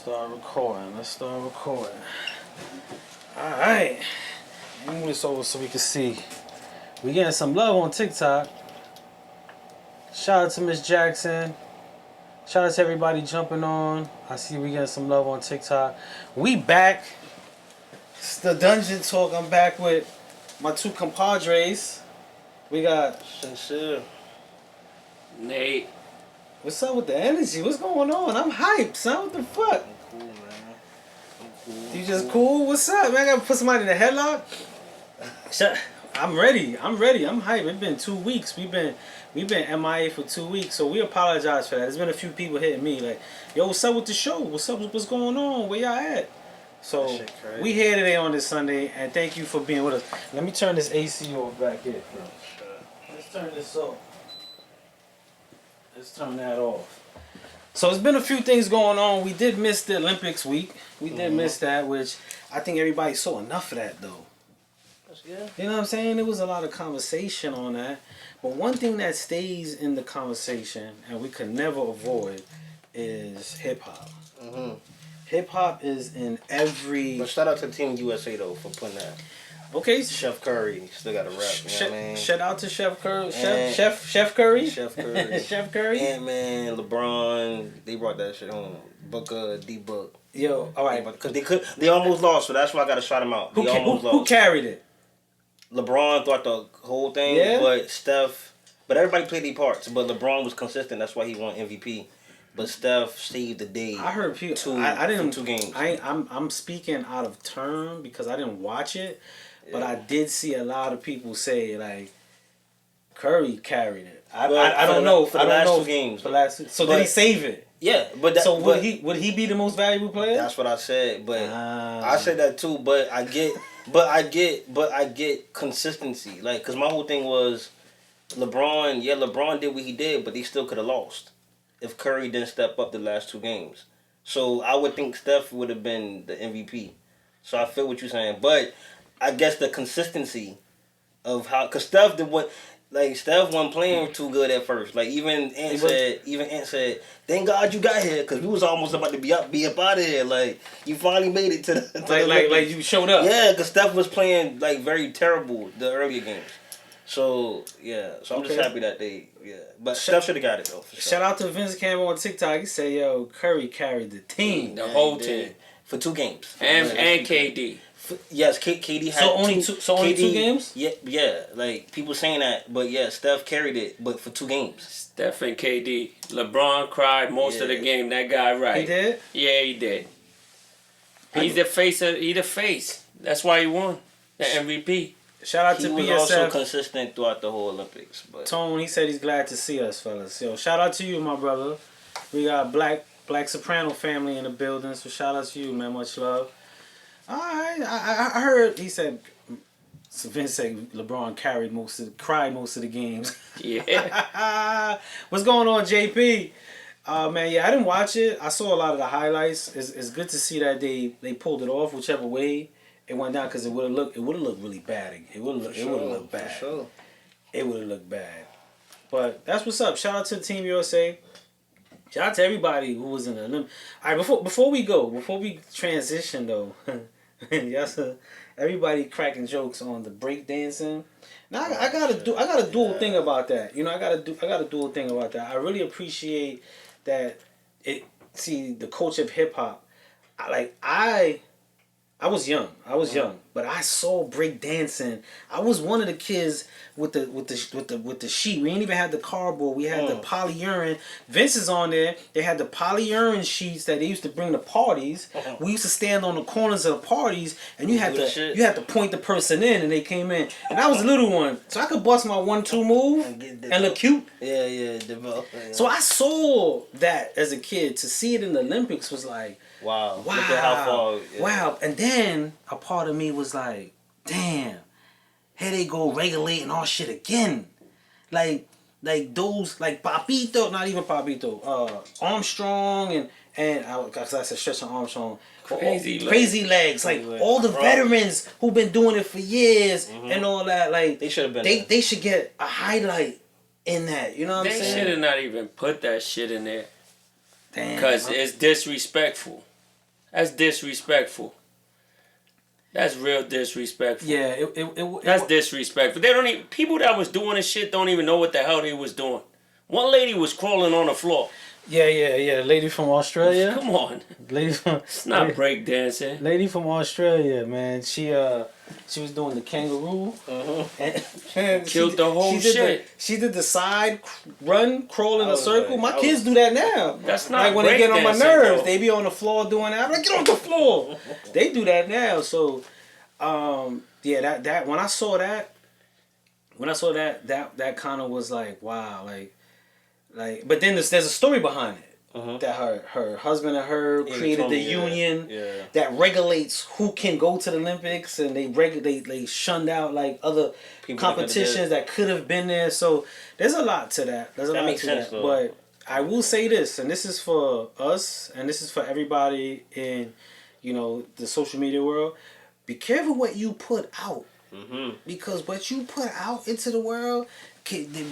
start recording. Alright. Move this over so we can see. We getting some love on TikTok. Shout out to Miss Jackson. Shout out to everybody jumping on. I see we getting some love on TikTok. We back. It's the Dungeon Talk. I'm back with my two compadres. We got Sincere. Nate. What's up with the energy? What's going on? I'm hyped, son. What the fuck? I'm cool, man. I'm cool. You just cool? What's up, man? I gotta put somebody in a headlock. I'm ready. I'm hyped. It's been 2 weeks. We've been MIA for 2 weeks, so we apologize for that. There's been a few people hitting me like, "Yo, what's up with the show? What's up? What's going on? Where y'all at?" So we here today on this Sunday, and thank you for being with us. Let me turn this AC off back here, bro. Let's turn this off. Let's turn that off. So it's been a few things going on. We did miss the Olympics week. We did miss that, which I think everybody saw enough of that, though. Yeah. You know what I'm saying? There was a lot of conversation on that. But one thing that stays in the conversation, and we could never avoid, is hip-hop. Mm-hmm. Hip-hop is in every... But shout out to Team USA, though, for putting that. Okay. Chef Curry still got a rap, you know what I mean? Shout out to Chef Curry. Chef Curry? Chef Curry. Chef Curry? Ant-Man, LeBron, they brought that shit home. Booker, D-Book. Yo, all right. Because they almost lost, so that's why I got to shout them out. Who carried it? LeBron thought the whole thing, yeah? but Steph... But everybody played their parts, but LeBron was consistent. That's why he won MVP. But Steph saved the day. I heard people. I didn't. 2 games. I'm speaking out of turn because I didn't watch it, but I did see a lot of people say like Curry carried it. I don't know for the last 2 games. So did he save it? Yeah, but so would he be the most valuable player? That's what I said, but I said that too. But I get consistency. Like, cause my whole thing was LeBron. Yeah, LeBron did what he did, but he still could have lost if Curry didn't step up the last 2 games. So I would think Steph would have been the MVP. So I feel what you're saying, but I guess the consistency of how, cause Steph did what. Like, Steph wasn't playing too good at first. Like, even Ant said, thank God you got here, because we was almost about to be up out of here. Like, you finally made it to the like you showed up. Yeah, because Steph was playing, like, very terrible the earlier games. So, yeah. So, I'm just happy that they, But Steph should have got it, though, for sure. Shout out to Vince Campbell on TikTok. He said, yo, Curry carried the team. The whole team. For 2 games. And KD. Yes, KD had only 2 games? Yeah, like people saying that, but yeah, Steph carried it, but for 2 games. Steph and KD. LeBron cried most of the game. That guy right. He did? Yeah, he did. He's the face. That's why he won the MVP. Shout out to BSF. He was also consistent throughout the whole Olympics. But Tone, he said he's glad to see us, fellas. Yo, shout out to you, my brother. We got Black Soprano family in the building, so shout out to you, man. Much love. Alright, I heard he said Vince said LeBron cried most of the games. Yeah. What's going on, JP? Man, yeah, I didn't watch it. I saw a lot of the highlights. It's good to see that they pulled it off, whichever way it went down, because it would have looked really bad. It would have looked bad. For sure. It would have looked bad. But that's what's up. Shout out to Team USA. Shout out to everybody who was in the Olympics. All right, before we transition though. Yes, everybody cracking jokes on the break dancing. Now I gotta do a thing about that. You know, I gotta do a thing about that. I really appreciate that. The coach of hip hop. I was young, but I saw break dancing. I was one of the kids with the sheet. We didn't even have the cardboard. We had the polyurine. Vince is on there. They had the polyurine sheets that they used to bring to parties. We used to stand on the corners of the parties, and you had to point the person in, and they came in. And I was a little one, so I could bust my 1-2 move and look cute. Yeah. So I saw that as a kid. To see it in the Olympics was like, wow. Look at how far. Yeah. Wow. And then a part of me was like, damn, here they go regulating all shit again. Like those, like Papito, not even Papito, Armstrong and I said Stretch and Armstrong. Crazy legs. Like all the veterans who've been doing it for years and all that. Like they should have been. They should get a highlight in that. You know what I'm saying? They should have not even put that shit in there. Damn. Because it's disrespectful. That's disrespectful. That's real disrespectful. Yeah, That's disrespectful. They don't even, people that was doing this shit don't even know what the hell they was doing. One lady was crawling on the floor. Yeah. The lady from Australia. Come on. Lady from It's not breakdancing. Lady from Australia, man. She was doing the kangaroo. And Killed the whole shit. She did the side crawl in a was circle. like- My kids do that now. That's not like when they get on my breakdancing, nerves, though. they be on the floor doing that. I'm like, get off the floor. They do that now. So, yeah, that when I saw that kind of was like, wow, like. But then there's a story behind it. That her husband and her created the union that regulates who can go to the Olympics, and they shunned out like other People competitions that could have been there. So there's a lot to that. There's a lot makes to sense, that. though. But I will say this, and this is for us, and this is for everybody in, the social media world. Be careful what you put out, because what you put out into the world,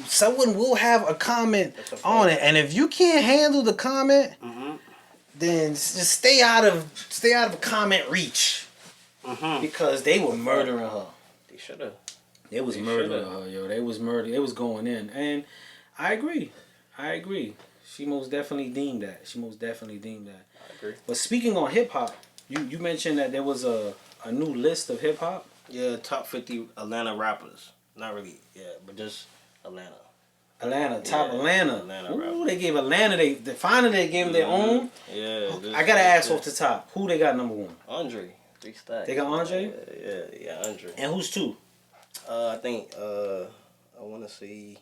someone will have a comment on it, and if you can't handle the comment, then just stay out of comment reach, because they were murdering her. They should have. They was murdering her, yo. They was murdering. It was going in, and I agree. She most definitely deemed that. I agree. But speaking on hip hop, you mentioned that there was a new list of hip hop. Yeah, top 50 Atlanta rappers. Not really, but just Atlanta. Atlanta. Ooh, rappers. they gave Atlanta. They gave them their own. Yeah. I gotta ask off the top. Who they got number one? Andre. 3 stacks. They got Andre? Yeah, Andre. And who's two? I think, I want to say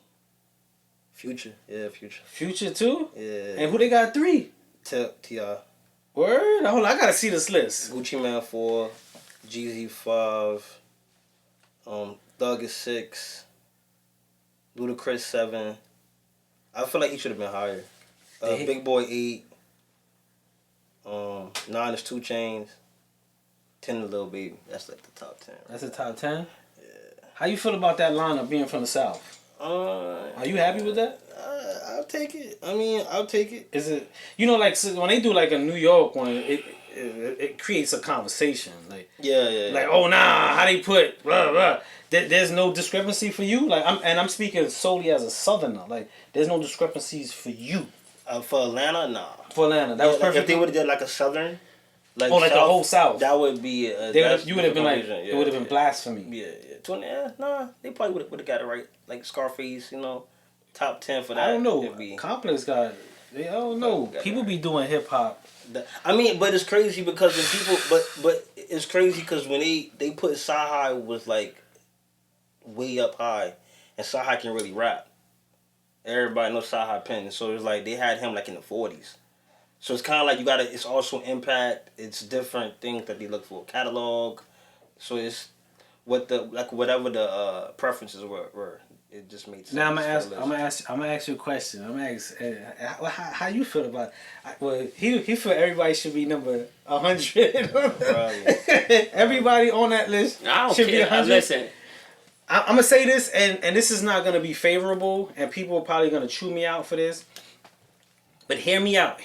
Future. Yeah, Future. Future two? Yeah. And who they got three? T.I. Word? Hold on, I gotta see this list. Gucci Man 4, Jeezy 5, Thug is 6, Ludacris 7. I feel like he should have been higher. Big Boy 8, 9 is 2 Chainz, 10 is Lil Baby. That's like the top 10. That's the top 10? Yeah. How you feel about that lineup being from the South? Are you happy with that? I'll take it. I'll take it. Is it, like, so when they do like a New York one, it creates a conversation. Like, like, oh nah, how they put blah blah. There's no discrepancy for you. Like, I'm speaking solely as a Southerner. Like, there's no discrepancies for you. For Atlanta, nah. For Atlanta, that was like, perfect. if they would have did like a Southern, like the whole South, that would be. You would have been like, it would have been blasphemy. Yeah. Nah, they probably would have got it right. Like Scarface, top 10 for that. I don't know. Complex got. I don't know. People be doing hip hop. But it's crazy because when people, but it's crazy because when they put Sahai was like way up high, and Sahai can really rap. Everybody knows Sahai Penn, so it's like they had him like in the 40s. So it's kind of like it's also impact. It's different things that they look for, catalog. So it's whatever the preferences were. It just made sense. Now I'm gonna ask you a question. I'm gonna ask how you feel about it. Well, he feel everybody should be number 100. Everybody on that list should be 100. Listen, I'm gonna say this, and this is not gonna be favorable, and people are probably gonna chew me out for this. But hear me out.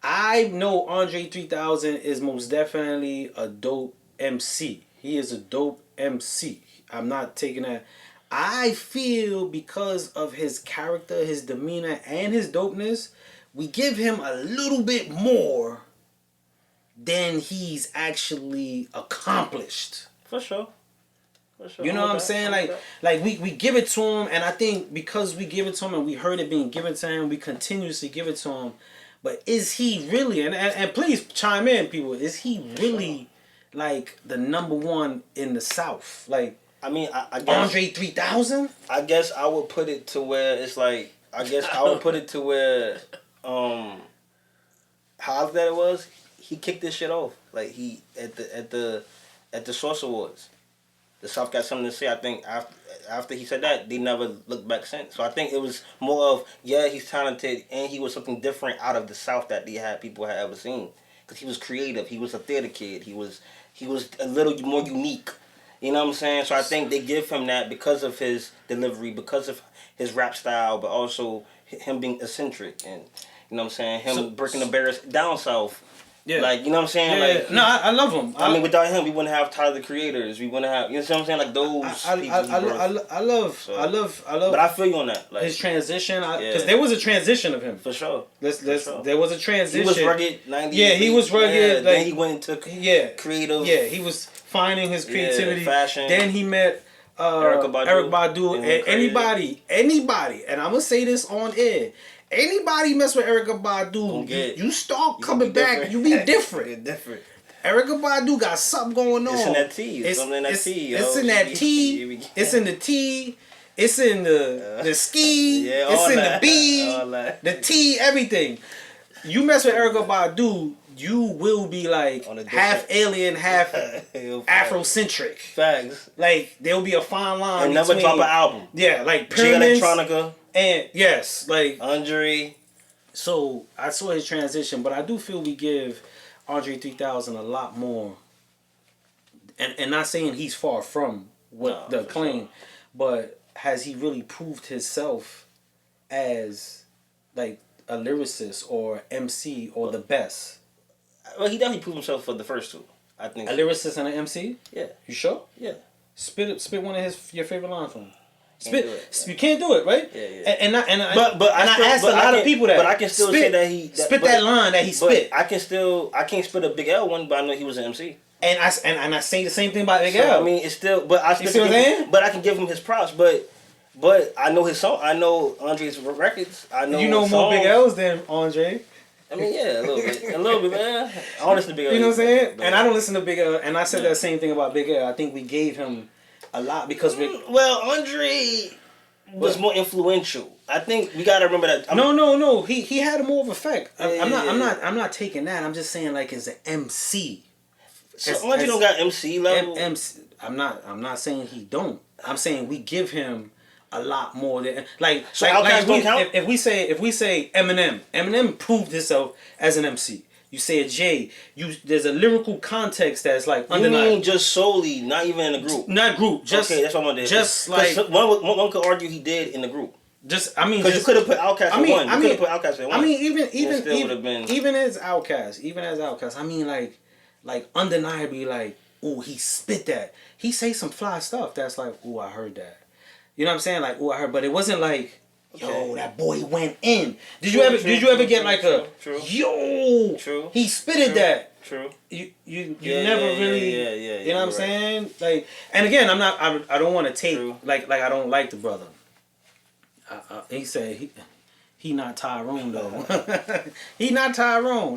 I know Andre 3000 is most definitely a dope MC. He is a dope MC. I'm not taking that. I feel because of his character, his demeanor, and his dopeness, we give him a little bit more than he's actually accomplished. For sure. You know what I'm saying? Like we give it to him, and I think because we give it to him and we heard it being given to him, we continuously give it to him. But is he really, and please chime in, people, is he really like the number one in the South? Like, I guess Andre 3000? I guess I would put it to where it's like, however that it was, he kicked this shit off. Like he at the Source Awards. The South got something to say. I think after he said that, they never looked back since. So I think it was more of, he's talented and he was something different out of the South that people had ever seen. Because he was creative. He was a theater kid. He was a little more unique. You know what I'm saying? So I think they give him that because of his delivery, because of his rap style, but also him being eccentric and, you know what I'm saying, breaking the barriers down south. Yeah. Like, you know what I'm saying? Yeah, Like, no, I love him. I mean, without him, we wouldn't have Tyler the Creators. We wouldn't have, you know what I'm saying? Like those people. I love. But I feel you on that. Like, his transition, because there was a transition of him. For sure. There was a transition. He was rugged. 90. Yeah, he was rugged. Yeah, like, then he went into creative. Yeah, he was finding his creativity. Fashion. Then he met Eric Badu, and anybody, and I'm gonna say this on air. Anybody mess with Erykah Badu, you start coming back. You be different. Different. Erykah Badu got something going on. It's in that tea. It's in that tea. It's in that tea. It's in the tea. It's in the ski. It's in the bee. The tea. Everything. You mess with Erykah Badu, you will be like half alien, half Afrocentric. Facts. Like there'll be a fine line. And never drop an album. Yeah, like J Electronica. And yes, like Andre. So I saw his transition, but I do feel we give Andre 3000 a lot more. And not saying he's far from what the claim, but has he really proved himself as like a lyricist or MC or the best? Well, he definitely proved himself for the first two. I think a lyricist and an MC. Yeah, you sure? Yeah. Spit one of your favorite lines from him. You can't do it, right? Yeah. But I asked a lot of people that. But I can still say that he spit that line that he spit. I can't spit a Big L one, but I know he was an MC. And I say the same thing about Big L. I mean, it's still, but I still, you see what I'm saying? But I can give him his props. But I know his song. I know Andre's records. I know. You know more Big L's than Andre. I mean, yeah, a little bit, man. I don't listen to Big L. You know what I'm saying? And I don't listen to Big L. And I said that same thing about Big L. I think we gave him a lot because Andre was more influential. I think we gotta remember that. No. He had more of an effect. I'm not taking that. I'm just saying like as an MC. So Andre don't got MC level. I'm not saying he don't. I'm saying we give him a lot more than if we say Eminem proved himself as an MC. You say a Jay, there's a lyrical context that's like undeniable. You mean just solely, not even in a group? Not group, just okay. That's what I'm gonna do. Just like one could argue he did in the group. Because you could have put Outkast at one. You could have put Outkast at one. I mean, even as Outkast. I mean, like undeniably, like, ooh, he spit that. He say some fly stuff that's like, ooh, I heard that. You know what I'm saying? Like, ooh, I heard, but it wasn't like, yo, that boy went in. Did you ever get like yo? True. He spitted that. True. You never really. You know what I'm saying? Like, and again, I don't want to take like I don't like the brother. He said he not Tyrone though. He not Tyrone.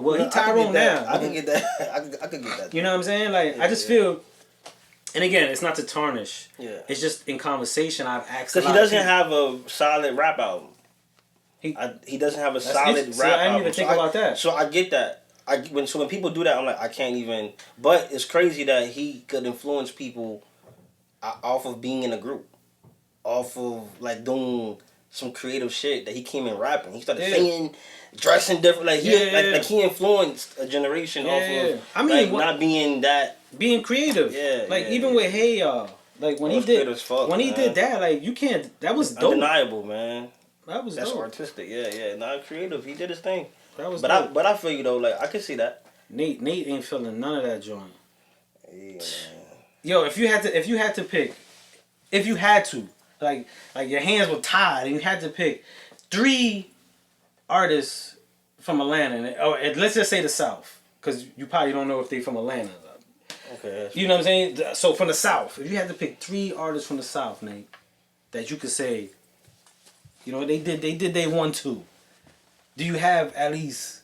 Well, he Tyrone now. I can get that. I can get that. You know what I'm saying? Like, I just feel. And again, it's not to tarnish. Yeah. It's just in conversation I've asked. Because he doesn't have a solid rap album. He doesn't have a solid rap album. I didn't even think about that. So I get that. When people do that, I'm like, I can't even. But it's crazy that he could influence people off of being in a group, off of like doing some creative shit that he came in rapping. He started singing, dressing different. Like he influenced a generation off of. I mean, not being that. Being creative. Even with Hey Y'all. Like when he did that, like you can't. That was dope. Undeniable, man. That's dope. Artistic. Yeah. Not creative. He did his thing. That was. But I feel you though. Like I can see that. Nate ain't feeling none of that joint. Yeah. Yo, if you had to pick, like your hands were tied and you had to pick 3 artists from Atlanta, or let's just say the South, because you probably don't know if they from Atlanta. Okay. You know what I'm saying? So from the South, if you had to pick 3 artists from the South, Nate, that you could say, you know, they did they 1-2. Do you have at least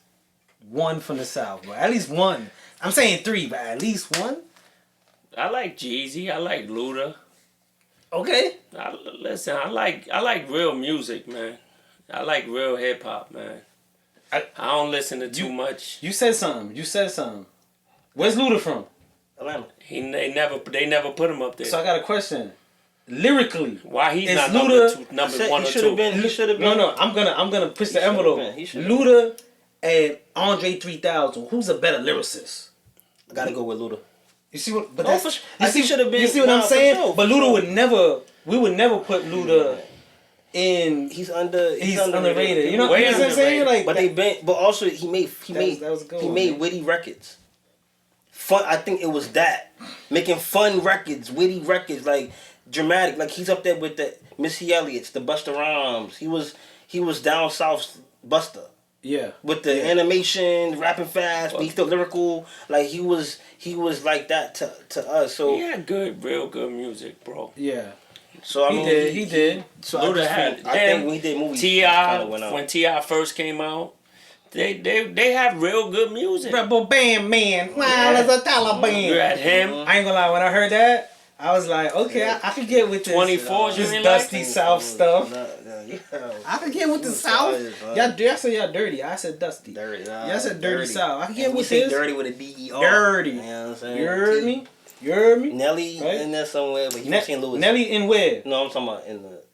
one from the South? Bro? At least one. I'm saying 3, but at least one. I like Jeezy. I like Luda. Okay. Listen, I like real music, man. I like real hip hop, man. I don't listen to too much. You said something. Where's Luda from? Atlanta. They never put him up there. So I got a question. Lyrically, why he's not Luda, number 1 or 2? He should have been. No. I'm gonna push the envelope. Luda and Andre 3000. Who's a better lyricist? I gotta go with Luda. You see what? But should have been. You see what I'm saying? Sure, but Luda would never. We would never put Luda and he's underrated. You know Way what I'm saying? underrated. Like, but also he made that was a good he one, made man. witty records. Fun. I think it was that making fun records, witty records, like dramatic. Like he's up there with the Missy Elliott's, the Busta Rhymes. He was down south Busta. Yeah. With the animation, rapping fast, but he's still lyrical. Like he was like that to us. So He had real good music, bro. Yeah. So I mean, he did. So Luda I had think when he did movies, T.I. went out. when T.I. first came out, they have real good music. Rebel Band Man. Wow, that's a Taliban. You had him. I ain't gonna lie, when I heard that, I was like, okay, I could get with this. 24, you this ain't dusty like? South stuff. Yeah. I could get with the South. Y'all said y'all dirty. I said dusty. Dirty. Y'all said dirty South. I could get And with you say this. dirty with a D-E-R. Dirty. You know what I'm saying? You heard me? You heard me? Nelly Right? in there somewhere, but he from St. Louis. Nelly in where? No, I'm talking about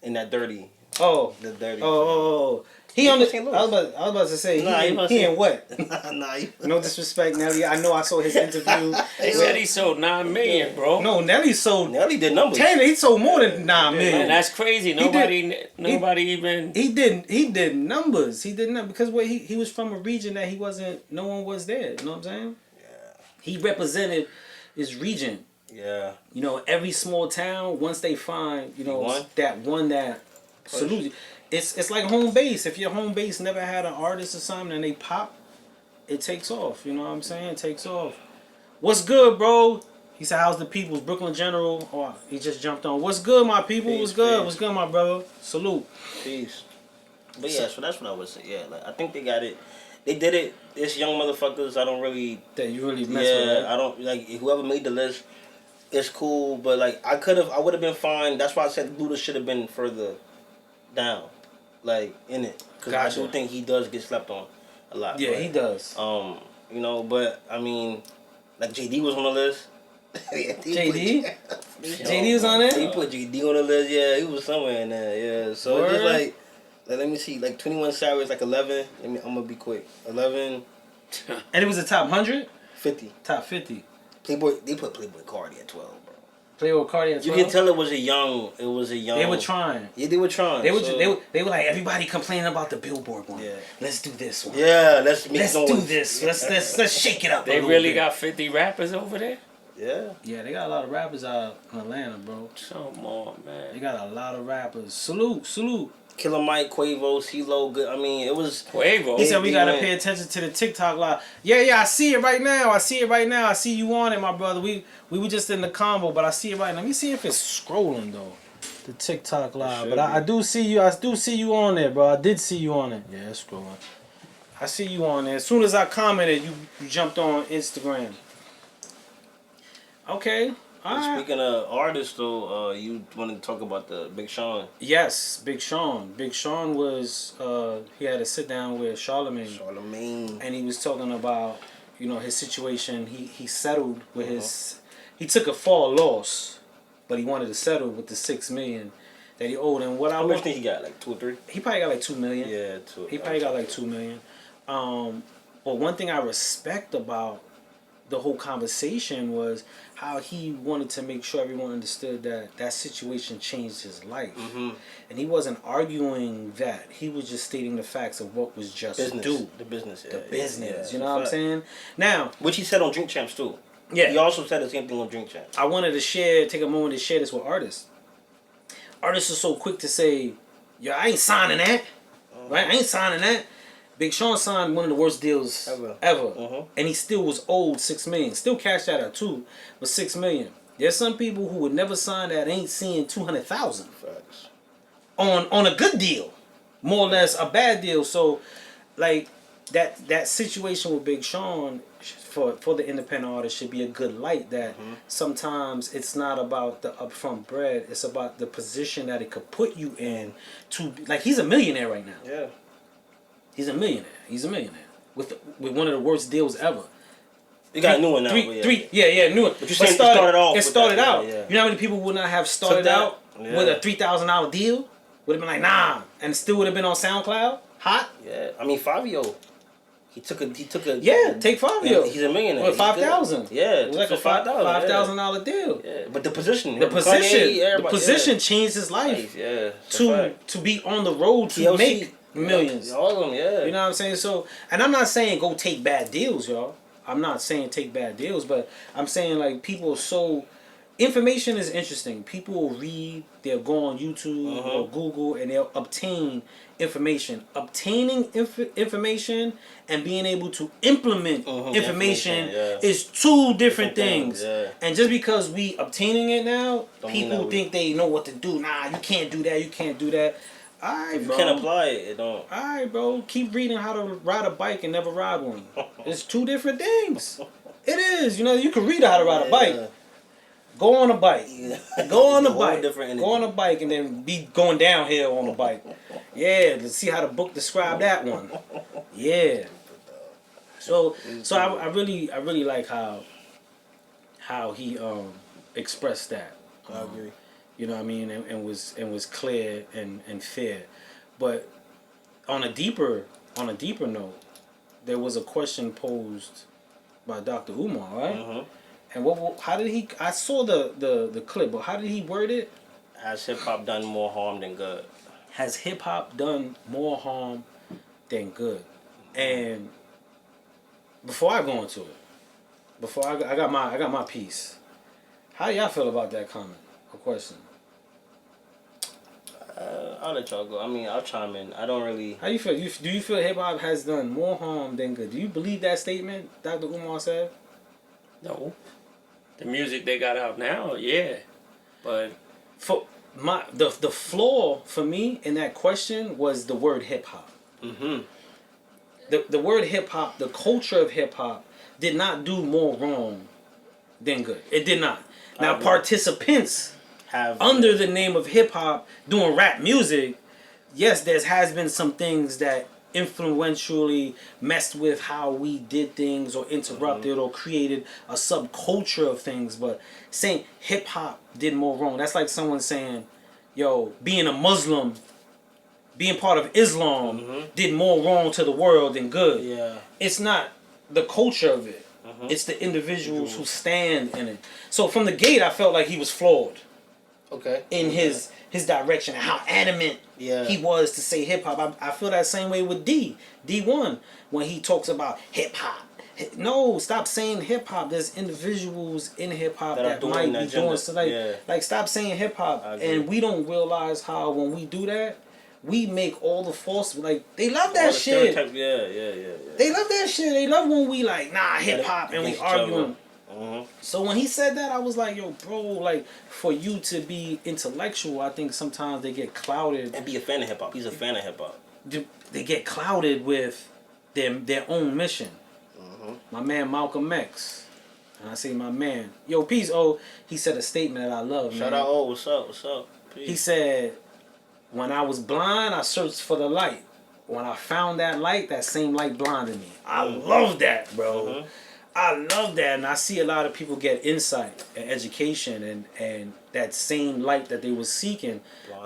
in that dirty. Oh. The dirty. Oh. He on the. St. Louis. I was about to say he in what? Nah. No disrespect, Nelly. I know I saw his interview. They said he sold 9 million, bro. No, Nelly sold. Nelly did numbers. Taylor, he sold more than 9 million. Man, that's crazy. Nobody even. He did numbers. He did numbers because he was from a region that no one was there. You know what I'm saying? Yeah. He represented his region. Yeah. You know, every small town, once they find, that one that salutes you. It's like home base. If your home base never had an artist or something and they pop, it takes off. You know what I'm saying? It takes off. What's good, bro? He said, how's the people's Brooklyn General? Oh, he just jumped on. What's good, my people? Peace, What's good? peace. What's good, my brother? Salute. Peace. But yeah, so that's what I would say. Yeah, like I think they got it. They did it. It's young motherfuckers. I don't really. That you really mess with, right? I don't like whoever made the list. It's cool, but like I would have been fine. That's why I said Luda should have been further down, like in it, because I do think he does get slept on a lot. Yeah, but, he does. But I mean, like JD was on the list. JD? JD was on there? He put JD on the list. Yeah, he was somewhere in there. Yeah, so it's just like let me see, like 21 Savage, like 11. I'm gonna be quick. 11. And it was a top 100? 50. Top 50. Playboy, they put Playboy Cardi at 12, bro. Playboy Cardi at 12? You can tell it was a young. They were trying. Yeah, they were trying. They were like, everybody complaining about the Billboard one. Yeah. Let's do this one. Yeah, let's do this. Let's shake it up. They really got 50 rappers over there? Yeah. Yeah, they got a lot of rappers out in Atlanta, bro. Come on, man. They got a lot of rappers. Salute. Killer Mike, Quavo, CeeLo, good. I mean, it was Quavo. He said we gotta pay attention to the TikTok live. Yeah, I see it right now. I see you on it, my brother. We were just in the combo, but I see it right now. Let me see if it's scrolling though. The TikTok live. But I do see you. I do see you on there, bro. I did see you on it. Yeah, it's scrolling. I see you on there. As soon as I commented, you jumped on Instagram. Okay. Speaking of artists, though, you wanted to talk about the Big Sean. Yes, Big Sean. Big Sean was he had a sit down with Charlamagne. And he was talking about, his situation. He settled with he took a fall loss, but he wanted to settle with the $6 million that he owed. And How much think he got? Like 2 or 3? He probably got like $2 million. Yeah, 2. He probably got like $2 million. But one thing I respect about the whole conversation was how he wanted to make sure everyone understood that situation changed his life. Mm-hmm. And he wasn't arguing that. He was just stating the facts of what was just due. The business. Yeah. The business. You know what I'm saying? Now, which he said on Drink Champs, too. Yeah. He also said the same thing on Drink Champs. I wanted to take a moment to share this with artists. Artists are so quick to say, yo, I ain't signing that. Right? I ain't signing that. Big Sean signed one of the worst deals ever. And he still was owed $6 million. Still cashed that out too, but $6 million. There's some people who would never sign that ain't seeing $200,000 on a good deal, more or less a bad deal. So, like that situation with Big Sean for the independent artist should be a good light. That sometimes it's not about the upfront bread; it's about the position that it could put you in. Like he's a millionaire right now. Yeah. He's a millionaire with one of the worst deals ever. You got a new one now. New one. But you started off. It started out. Yeah. You know how many people would not have started out with a $3,000 deal? Would have been like, nah, and still would have been on SoundCloud, hot. Yeah, I mean Fabio, He took a. Yeah, take 5 years. He's a millionaire. What, 5,000? Yeah, it was like a $5,000 deal. Yeah, but the position, the position changed his life. Yeah, to be on the road to TLC, make millions. All of them, yeah. You know what I'm saying? So, and I'm not saying go take bad deals, y'all. I'm not saying take bad deals, but I'm saying like people are so. Information is interesting. People will read, they'll go on YouTube or Google, and they'll obtain information. Obtaining information and being able to implement information is two different things. Yeah. And just because we obtaining it now, Don't people think they know what to do. Nah, you can't do that. You can't do that. All right, If you bro. can't apply it, it don't. All right, bro. Keep reading how to ride a bike and never ride one. It's two different things. It is. You know, you can read how to ride a bike. Go on a bike. Go on a bike. Go on a bike and then be going downhill on a bike. Yeah, let's see how the book described that one. Yeah. So I really like how he expressed that. I agree. You know what I mean, and was clear and fair. But on a deeper note, there was a question posed by Dr. Umar, right? And how did he? I saw the clip, but how did he word it? Has hip hop done more harm than good? Has hip hop done more harm than good? And before I go into it, I got my piece. How y'all feel about that comment or question? I'll let y'all go. I mean, I'll chime in. I don't really. How you feel? Do you feel hip hop has done more harm than good? Do you believe that statement Dr. Umar said? No. The music they got out now, yeah. But for the flaw for me in that question was the word hip hop. The word hip hop, the culture of hip hop, did not do more wrong than good. It did not. Now participants have under the name of hip hop doing rap music, yes, there has been some things that influentially messed with how we did things or interrupted or created a subculture of things, but saying hip hop did more wrong. That's like someone saying, yo, being a Muslim, being part of Islam did more wrong to the world than good. Yeah. It's not the culture of it. It's the individuals who stand in it. So from the gate I felt like he was flawed. Okay. In his direction and how adamant he was to say hip hop. I feel that same way with D1 when he talks about hip hop. No, stop saying hip hop. There's individuals in hip hop that might be doing so like stop saying hip hop. And we don't realize how when we do that, we make all the false they love that shit. Yeah. They love that shit. They love when we hip hop and we arguing. So when he said that, I was like, yo, bro, like, for you to be intellectual, I think sometimes they get clouded. And be a fan of hip hop. He's a fan of hip hop. They get clouded with their own mission. My man Malcolm X. And I say my man. Yo, peace, he said a statement that I love, Shout out, what's up? Peace. He said, when I was blind, I searched for the light. When I found that light, that same light blinded me. I love that, bro. I love that, and I see a lot of people get insight and education, and that same light that they were seeking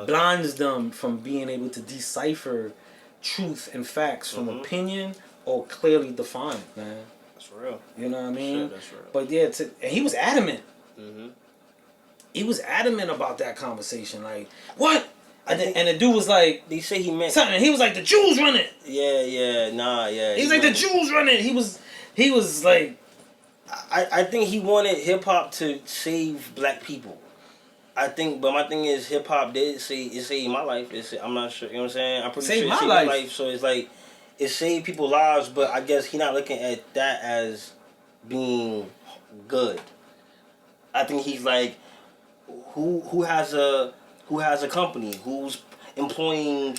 blinds them from being able to decipher truth and facts from opinion or clearly defined, man. That's real. You know what I mean? Sure, that's real. But yeah, and he was adamant. He was adamant about that conversation. Like, what? And the dude was like, they say he meant something. He was like, the Jews run it. Yeah. He's like, the Jews run it. He was like, I think he wanted hip hop to save black people. I think, but my thing is, hip hop did say it saved my life. I'm not sure, you know what I'm saying? I'm pretty sure it saved my life. So it's like it saved people's lives, but I guess he's not looking at that as being good. I think he's like, who has a company who's employing.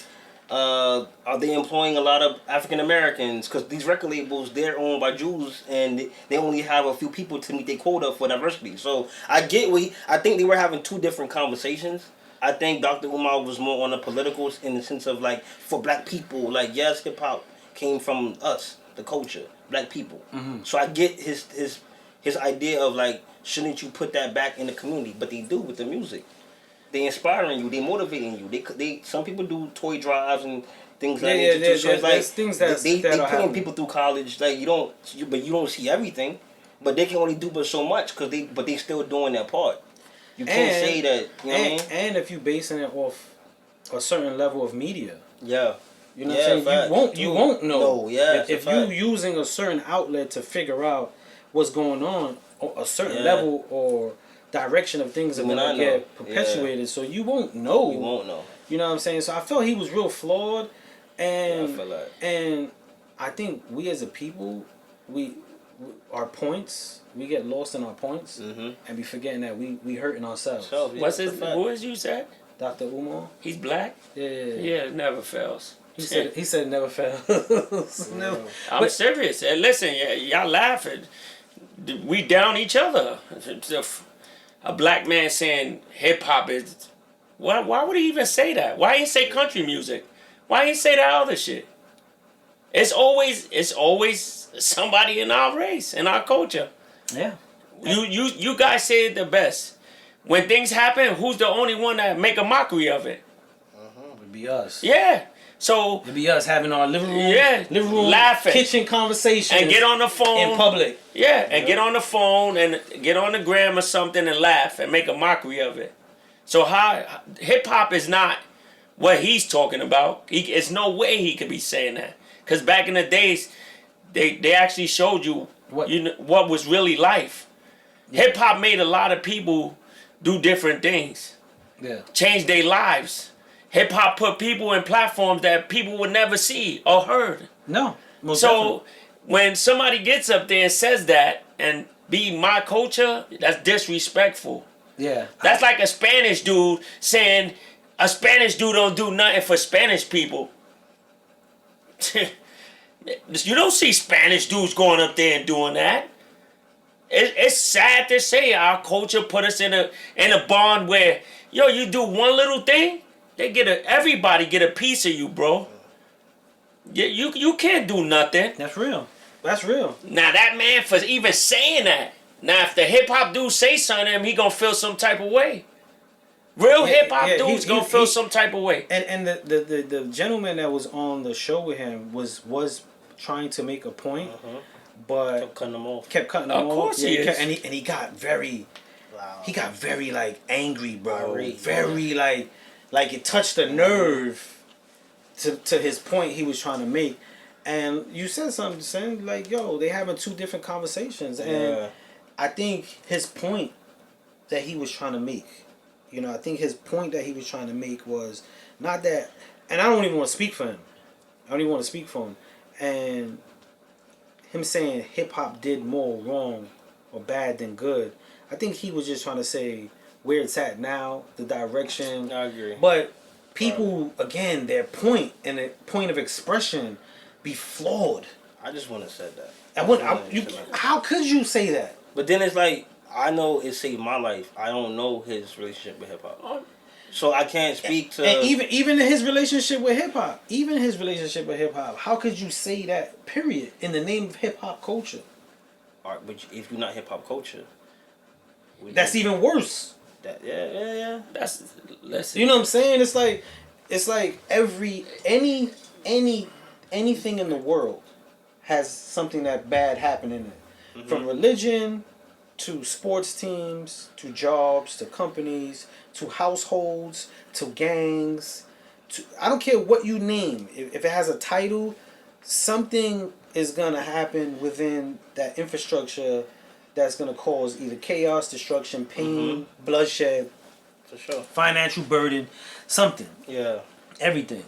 Are they employing a lot of African Americans? Because these record labels, they're owned by Jews, and they only have a few people to meet their quota for diversity. So I get I think they were having two different conversations. I think Dr. Umar was more on the political in the sense of like for black people, like yes, hip hop came from us, the culture, black people. So I get his idea of like shouldn't you put that back in the community? But they do with the music. They inspiring you. They motivating you. They some people do toy drives and things of that nature too. So it's like things they putting happen. people through college. Like you don't see everything, but they can only do but so much because they still doing their part. You can't say that. You know what I mean? And if you basing it off a certain level of media, Yeah. you know what I'm saying. Facts. You won't know. No, yeah. If you using a certain outlet to figure out what's going on, or a certain level or direction of things are gonna get perpetuated, so you won't know. You won't know. You know what I'm saying? So I felt he was real flawed, and I feel like. and I think we as a people, our points, we get lost in our points, and be forgetting that we hurting ourselves. What's his? Who is you said? Dr. Umar. He's black. Yeah. It never fails. He said it never fails. Never. I'm serious. And listen, y'all laughing. We down each other. A black man saying hip hop is. Why would he even say that? Why ain't say country music? Why ain't say that other shit? It's always somebody in our race, in our culture. Yeah. You guys say it the best. When things happen, who's the only one that make a mockery of it? It'd be us. Yeah. So it'd be us having our living room, laughing, kitchen conversations, and get on the phone in public. Yeah, and get on the phone and get on the gram or something and laugh and make a mockery of it. So hip hop is not what he's talking about. It's no way he could be saying that. Because back in the days, they actually showed you what was really life. Yeah. Hip hop made a lot of people do different things. Yeah. Change their lives. Hip hop put people in platforms that people would never see or heard. No. So when somebody gets up there and says that and be my culture, that's disrespectful. Yeah. That's like a Spanish dude saying a Spanish dude don't do nothing for Spanish people. You don't see Spanish dudes going up there and doing that. It's sad to say our culture put us in a bond where you do one little thing, everybody get a piece of you, bro. You can't do nothing. That's real. That's real. Now that man for even saying that. Now if the hip hop dude say something to him, he gonna feel some type of way. Real hip hop dudes gonna feel some type of way. And the gentleman that was on the show with him was trying to make a point, but kept cutting him off. Of course he is. And he got very, like angry, bro. Irate, very like it touched a nerve to his point he was trying to make. And you said something saying like, yo, they having two different conversations, and I think his point that he was trying to make. I think his point that he was trying to make was not that, and I don't even want to speak for him. I don't even want to speak for him. And him saying hip hop did more wrong or bad than good. I think he was just trying to say where it's at now, the direction. I agree. But people, again, their point and their point of expression be flawed. I just want to say that. How could you say that? But then it's like, I know it saved my life. I don't know his relationship with hip hop, so I can't speak to. And even his relationship with hip hop, how could you say that? Period. In the name of hip hop culture. All right, but if you're not hip hop culture, that's even worse. Yeah. Listen. You know what I'm saying? It's like anything in the world has something that bad happening in it, from religion to sports teams, to jobs, to companies, to households, to gangs, I don't care what you name. If it has a title, something is gonna happen within that infrastructure that's gonna cause either chaos, destruction, pain, bloodshed, for sure, financial burden, something. Yeah, everything.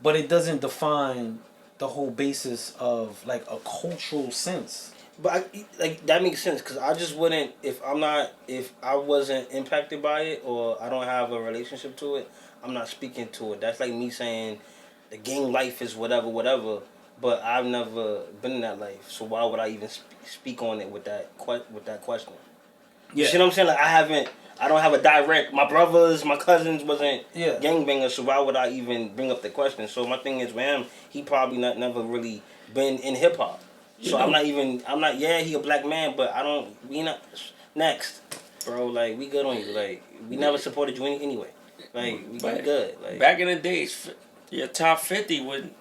But it doesn't define the whole basis of like a cultural sense. But that makes sense, because I just wouldn't, if I wasn't impacted by it, or I don't have a relationship to it, I'm not speaking to it. That's like me saying the gang life is whatever, but I've never been in that life, so why would I even speak on it with that question? Yeah. You see what I'm saying? Like I don't have a direct, my brothers, my cousins wasn't gangbangers, so why would I even bring up the question? So my thing is with him, he probably never really been in hip hop. So I'm not, he a black man, but we not, next, bro, like, we good on you. Like, we never supported you anyway. Like, we good. Like, back in the days, Your top 50 would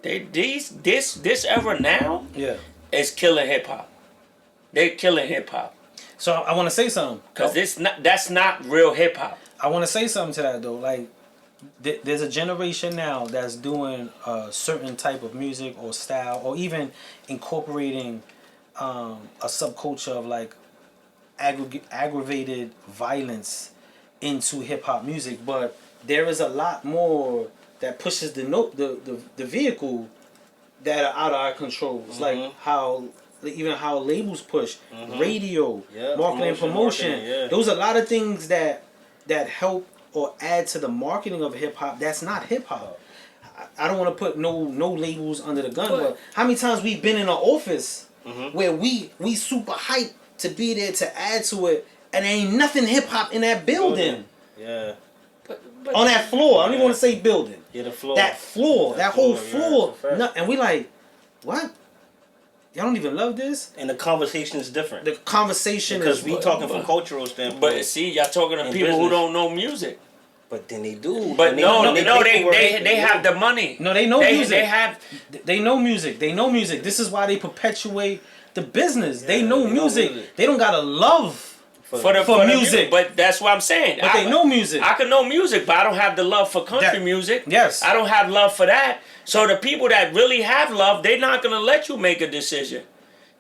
this era now Yeah. is killing hip hop. They're killing hip hop So I want to say something. because that's not real hip hop. I want to say something to that though. Like, there's a generation now that's doing a certain type of music or style, or even incorporating a subculture of like aggravated violence into hip hop music. But there is a lot more that pushes the vehicle that are out of our control. It's like how labels push, radio, marketing, promotion. Yeah. Those are a lot of things that help or add to the marketing of hip hop. That's not hip hop. I don't want to put no labels under the gun, but how many times we've been in an office where we super hyped to be there to add to it, and there ain't nothing hip hop in that building. Yeah. But On that floor. I don't even want to say building. Yeah, the floor. That floor, that whole floor. Yeah, No, and we like, what? Y'all don't even love this? and the conversation is different. The conversation Because is we talking from cultural standpoint. But see, y'all talking to In people who business. don't know music. But then they do. But And they have the money. No, they know music. They They know music. They know music. This is why they perpetuate the business. They know they know music. music. They don't got a love for for the music. But that's what I'm saying. But they know music. I can know music, but I don't have the love for country That- music. yes. I don't have love for that. So the people that really have love, they're not gonna let you make a decision.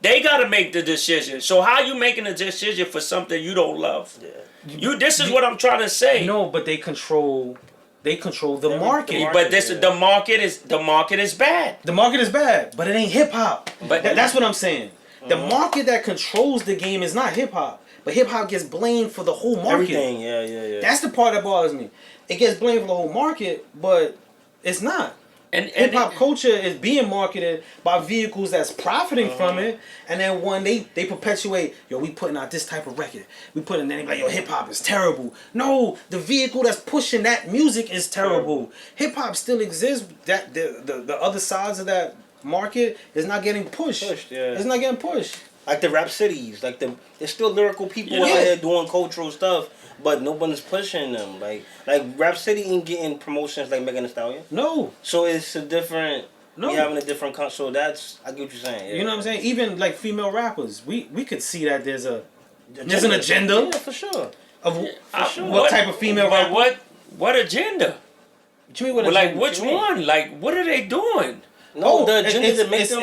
They gotta make the decision. So how you making a decision for something you don't love? Yeah. This is what I'm trying to say. No, but they control the market. the But this yeah. the market is bad. The market is bad, but it ain't hip hop. But That's what I'm saying. The market that controls the game is not hip hop, but hip hop gets blamed for the whole market. Everything, yeah. That's the part that bothers me. It gets blamed for the whole market, but it's not. and Hip hop culture is being marketed by vehicles that's profiting from it, and then when they perpetuate, yo, we putting out this type of record, we putting then they be like, yo, hip hop is terrible. No, the vehicle that's pushing that music is terrible. Hip hop still exists. That the other sides of that market is not getting pushed. Yeah. It's not getting pushed. Like the rap cities, like there's still lyrical people Yeah. out here doing cultural stuff, but no one's pushing them. Like Rap City ain't getting promotions like Megan Thee Stallion. No. So it's a different. No. We having a different. So that's I get what you're saying. Yeah. You know what I'm saying? Even like female rappers, we could see that there's an agenda Yeah, for sure. of sure. what type of female but rapper. what agenda? What you mean what But like agenda? which What you mean? one? Like what are they doing? No, the agenda to make them.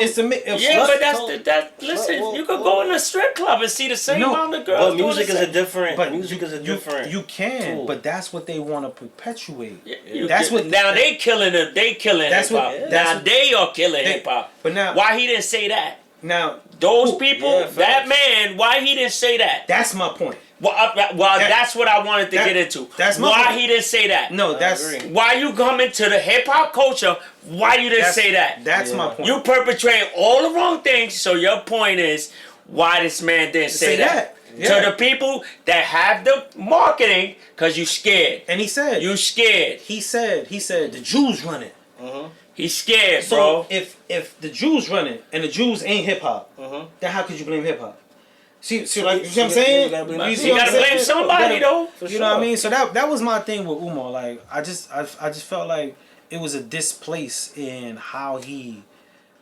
Yeah, but listen, Well, you could go in a strip club and see the same No, amount of girls. But doing music the is a same- different. But music is a different. You can, tool. but that's what they want to perpetuate. You That's can- what now they killing it. They killing That's hip hop. what- Now that's what- they are killing they- hip hop. But now, Why he didn't say that? now Those Who- people, Yeah, that facts. man, why he didn't say that? that's my point. Well, that's what I wanted to get into. that's my why point. he didn't say that? No, that's agree. Why you coming to the hip hop culture? Why you didn't say that? That's Yeah. my point. You perpetrate all the wrong things. So your point is why this man didn't say that. Yeah. To the people that have the marketing, cause you scared. And he said, You scared. he said the Jews run it. He's scared, So bro. if the Jews run it and the Jews ain't hip hop, then how could you blame hip hop? See, like, you see what I'm saying? You gotta blame- You see You what I'm gotta blame saying? somebody You gotta- though. You know what I mean? So that was my thing with Umar. Like I just felt like it was a displace in how he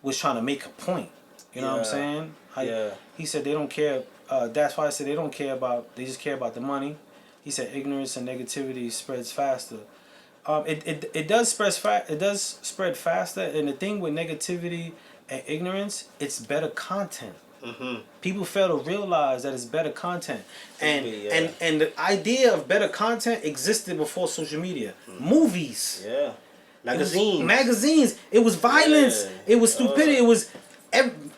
was trying to make a point. You know what I'm Yeah. saying? Like, Yeah. he said they don't care. That's why I said they don't care about. They just care about the money. He said ignorance and negativity spreads faster. It does spread faster. And the thing with negativity and ignorance, it's better content. People fail to realize that it's better content, and Yeah. and the idea of better content existed before social media. Movies, Yeah. it was Magazines. It was violence. Yeah. It was stupidity. It was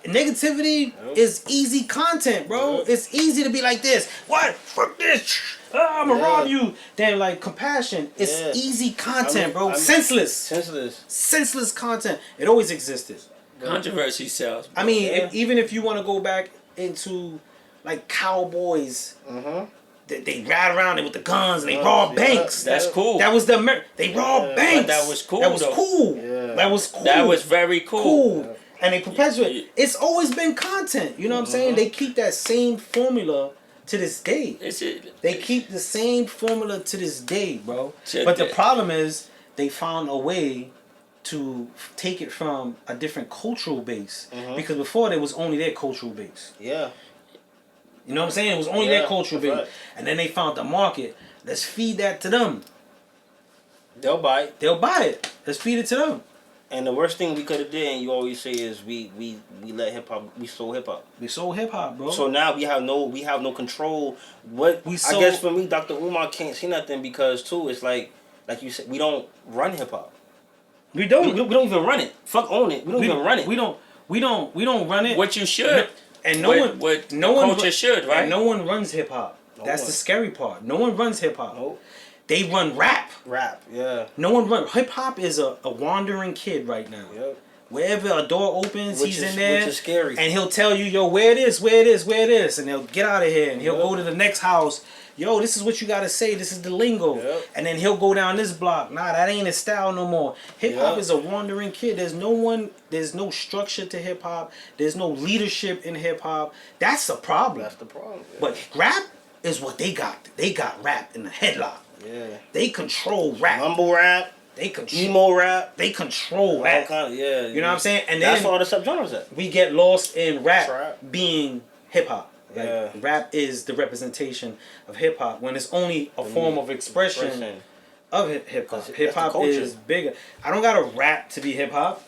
negativity. Is easy content, bro. Yeah. It's easy to be like this. What? Fuck this. I'm gonna Yeah. rob you. Then like compassion. It's Yeah. easy content, bro. I mean- Senseless. Senseless. Content. It always existed. Controversy sells. I mean, Yeah. even if you want to go back into like cowboys, they ride around with the guns and they rob yeah. banks. That's cool. That was they robbed banks. But that was cool, That was though. cool. Yeah. That was cool. That was very cool. cool. And they perpetuate. It's always been content. You know what I'm saying? They keep that same formula to this day. They keep the same formula to this day, bro. But the problem is they found a way to take it from a different cultural base because before there was only their cultural base. Yeah. You know what I'm saying? It was only their cultural base, and then they found the market. Let's feed that to them. They'll buy it. They'll buy it. Let's feed it to them. And the worst thing we could have did, and you always say, is we let hip hop. We sold hip hop. We sold hip hop, bro. So now we have no control. What I guess for me, Dr. Umar can't say nothing because too, it's like you said, we don't run hip hop. We don't. We don't even run it. Fuck own it. We don't even run it. We don't run it. What you should. And no one culture should, right? And no one runs hip hop. That's the scary part. No one runs hip hop. Nope. They run rap. Rap, yeah. No one runs. Hip hop is a wandering kid right now. Yep. Wherever a door opens, he's in there. Which is scary. And he'll tell you, yo, where it is, where it is, where it is. And he'll get out of here and he'll go to the next house. Yo, this is what you gotta say. This is the lingo. Yep. And then he'll go down this block. Nah, that ain't his style no more. Hip hop is a wandering kid. There's no structure to hip hop. There's no leadership in hip hop. That's the problem. That's the problem. Yeah. But rap is what they got. They got rap in the headlock. Yeah. They control rap. Mumble rap. They control emo rap. They control rap. Kind of, yeah. You know what I'm saying? And that's then all the subgenres at. we get lost in rap Trap. being hip hop. Like, Yeah. rap is the representation of hip hop when it's only a form of expression of hip hop. Hip hop is bigger. I don't gotta rap to be hip hop.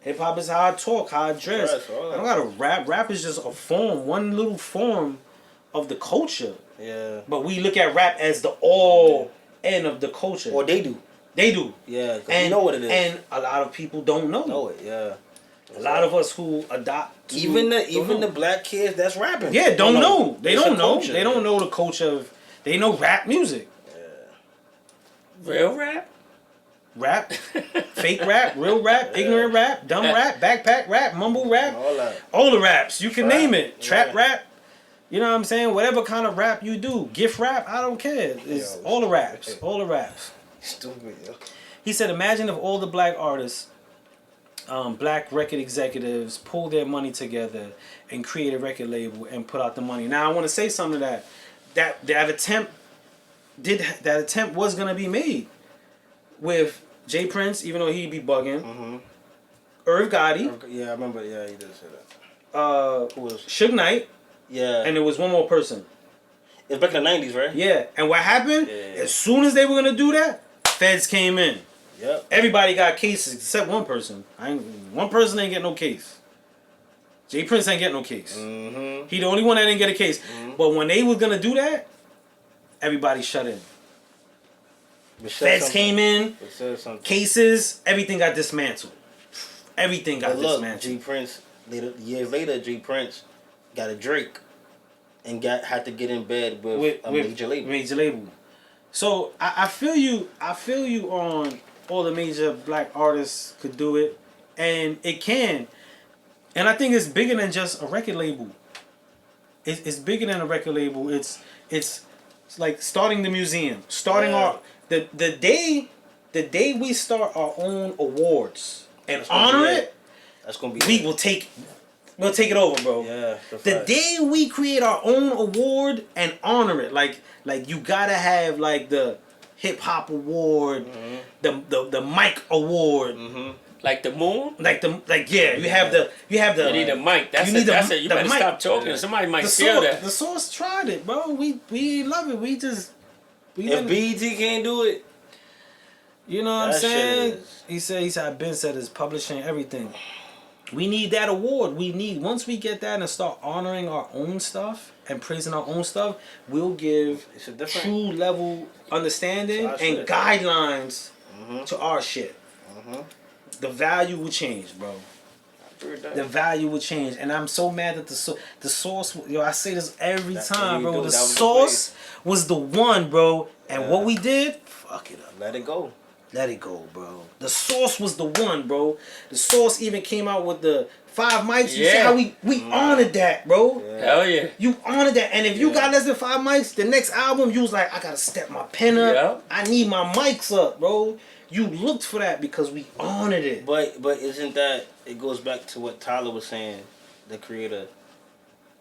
Hip hop is how I talk, how I dress. I don't gotta rap. Rap is just a form, one little form of the culture. Yeah. But we look at rap as the all end of the culture. Or they do. They do. Yeah, because you know what it is. And a lot of people don't know. Know it, yeah. A lot of us who adopt even the black kids that's rapping. Yeah, don't know. They don't know. Culture. They don't know the culture of. They know rap music. Yeah. Real rap? Rap, fake rap, real rap, ignorant rap, dumb rap, backpack rap, mumble rap, all the raps. You can name it. Trap rap. You know what I'm saying? Whatever kind of rap you do, gift rap, I don't care. It's all the raps. All the raps. Stupid, yo. He said, imagine if all the black artists, black record executives pull their money together and create a record label and put out the money. Now I want to say something to that attempt was gonna be made with Jay Prince, even though he'd be bugging. Irv Gotti. Yeah, I remember. Yeah, he did say that. Who was Suge Knight. Yeah. And there was one more person. It was back in the 90s, right? Yeah. And what happened? Yeah. As soon as they were gonna do that, feds came in. Yep. Everybody got cases except one person. One person ain't get no case. Jay Prince ain't get no case. He the only one that didn't get a case. But when they was gonna do that, everybody shut in. Feds came in, cases, everything got dismantled. Everything got dismantled. Jay Prince, years later, Jay Prince got a Drake and had to get in bed with a major label. So I feel you on all the major black artists could do it, and it can. And I think it's bigger than just a record label. It's bigger than a record label. It's like starting the museum, starting the day we start our own awards and honor it. That's gonna be. We'll take it over, bro. Yeah. The day we create our own award and honor it, like you gotta have like the hip hop award, the mic award, like the moon. you have the. You need a mic. That's it. You better stop talking. Somebody might steal that. The Source tried it, bro. We love it. If BET can't do it, you know what I'm saying? He said Ben said it's publishing everything. We need that award. Once we get that and start honoring our own stuff and praising our own stuff, we'll give true level understanding and guidelines to our shit. The value will change, bro. The value will change, and I'm so mad that the Source. Yo, I say this every time, bro. The Source was the one, bro. And what we did, fuck it up. Let it go. Let it go, bro. The Source was the one, bro. The Source even came out with the 5 mics. You see how we honored that, bro. Yeah. Hell yeah. You honored that. And if you got less than 5 mics, the next album, you was like, I gotta step my pen up. Yeah. I need my mics up, bro. You looked for that because we honored it. But isn't that, it goes back to what Tyler was saying, the creator.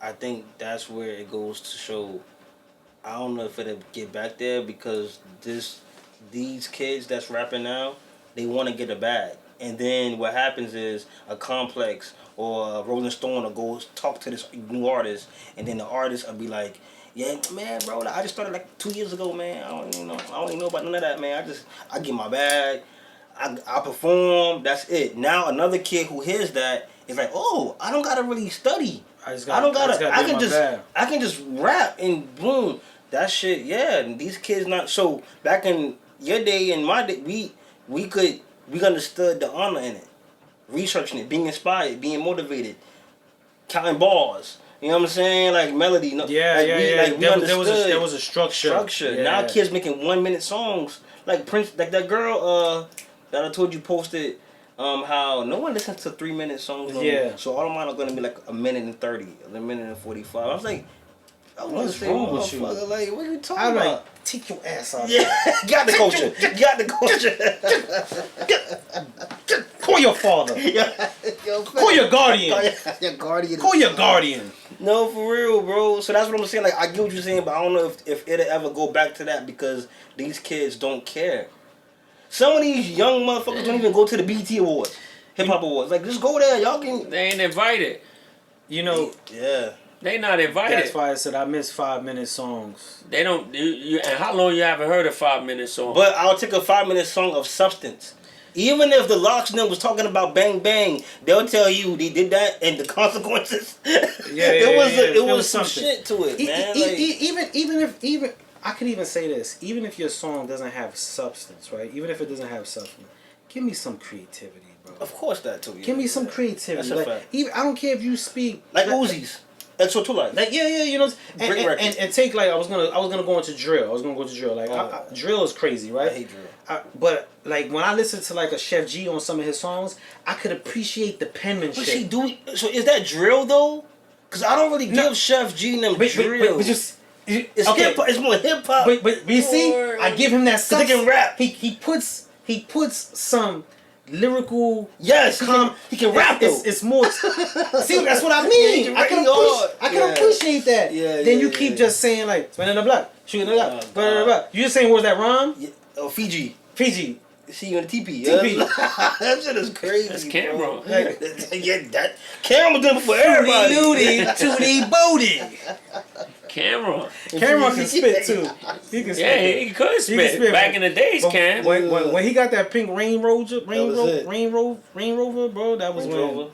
I think that's where it goes to show. I don't know if it'll get back there because these kids that's rapping now, they want to get a bag. and then what happens is a Complex or a Rolling Stone will go talk to this new artist, and then the artist will be like, yeah, man, bro, I just started like 2 years ago, man. I don't even know about none of that, man. I get my bag, I perform, that's it. Now another kid who hears that is like, oh, I don't gotta really study. I can just rap and boom. That shit, yeah. And these kids not so back in your day and my day, we understood the honor in it, researching it, being inspired, being motivated, counting bars. You know what I'm saying? Like melody. There was a structure. Yeah. Now kids making 1 minute songs. Like Prince, like that girl that I told you posted. How no one listens to 3 minute songs. So all of mine are gonna be like a minute and 30, a minute and 45. I was like, what's wrong with you? Like, what are you talking about? Like, take your ass out. Yeah, got the culture. Got the culture. Call your father. Call your guardian. Call your guardian. No, for real, bro. So that's what I'm saying. Like, I get what you're saying, but I don't know if it'll ever go back to that because these kids don't care. Some of these young motherfuckers don't even go to the BET Awards, HipHop Awards. Like, just go there, y'all can. They ain't invited. You know. Yeah. They not invited. That's why I said I miss 5 minute songs. They don't. And how long you haven't heard a 5 minute song? But I'll take a 5 minute song of substance. Even if the Locks was talking about Bang Bang, they'll tell you they did that and the consequences. It was some shit to it, man. Even I could even say this. Even if your song doesn't have substance, right? Even if it doesn't have substance, give me some creativity, bro. Of course that too. Yeah. Give me some creativity. That's a like, fact. Even I don't care if you speak like Uzi's. That's what like. Like you know, and take like I was gonna go into drill. I was gonna go to drill. Like drill is crazy, right? I hate drill. But like when I listen to like a Chef G on some of his songs, I could appreciate the penmanship. What's he doing? So is that drill though? Because I don't really give Chef G them drill. It's more hip hop. But you see, I give him that stuff. He can rap. He puts some lyrical. Yes, he can rap though. It's more. See, that's what I mean. I can appreciate that. Yeah. Then you keep just saying like spinning the block, shooting the block, blah, blah, blah. You just saying words that rhyme. Yeah. Oh, Fiji. See you in the TP. That shit is crazy. That's Cameron. That Cameron did it for everybody. Tootie Booty. Cameron can spit too. He can spit. Yeah, he could spit. Back in the days, Cam. When he got that pink Range Rover, bro, that was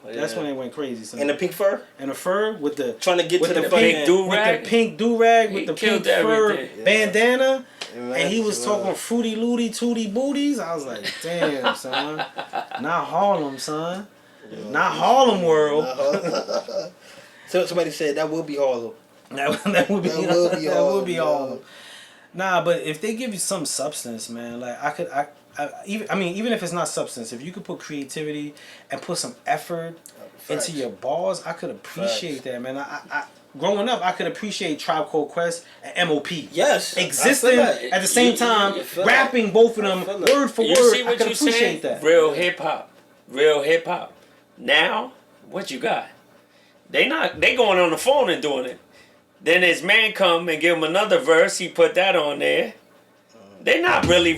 that's when it went crazy. Son. And the pink fur. And the fur with the trying to get to the pink do rag. With the pink do rag with the pink fur bandana. Yeah, and he was talking fruity looty tootie booties. I was like, damn, son. Not Harlem, son. Yeah. Not Harlem world. So somebody said that would be Harlem. That would be Harlem. Nah, but if they give you some substance, man, like even if it's not substance, if you could put creativity and put some effort into your bars, I could appreciate that, man. I growing up, I could appreciate Tribe Called Quest and MOP. Yes. Existing at the same time, rapping both of them word for word. I could appreciate that. Real hip hop. Now, what you got? They going on the phone and doing it. Then his man come and give him another verse. He put that on there. They not really.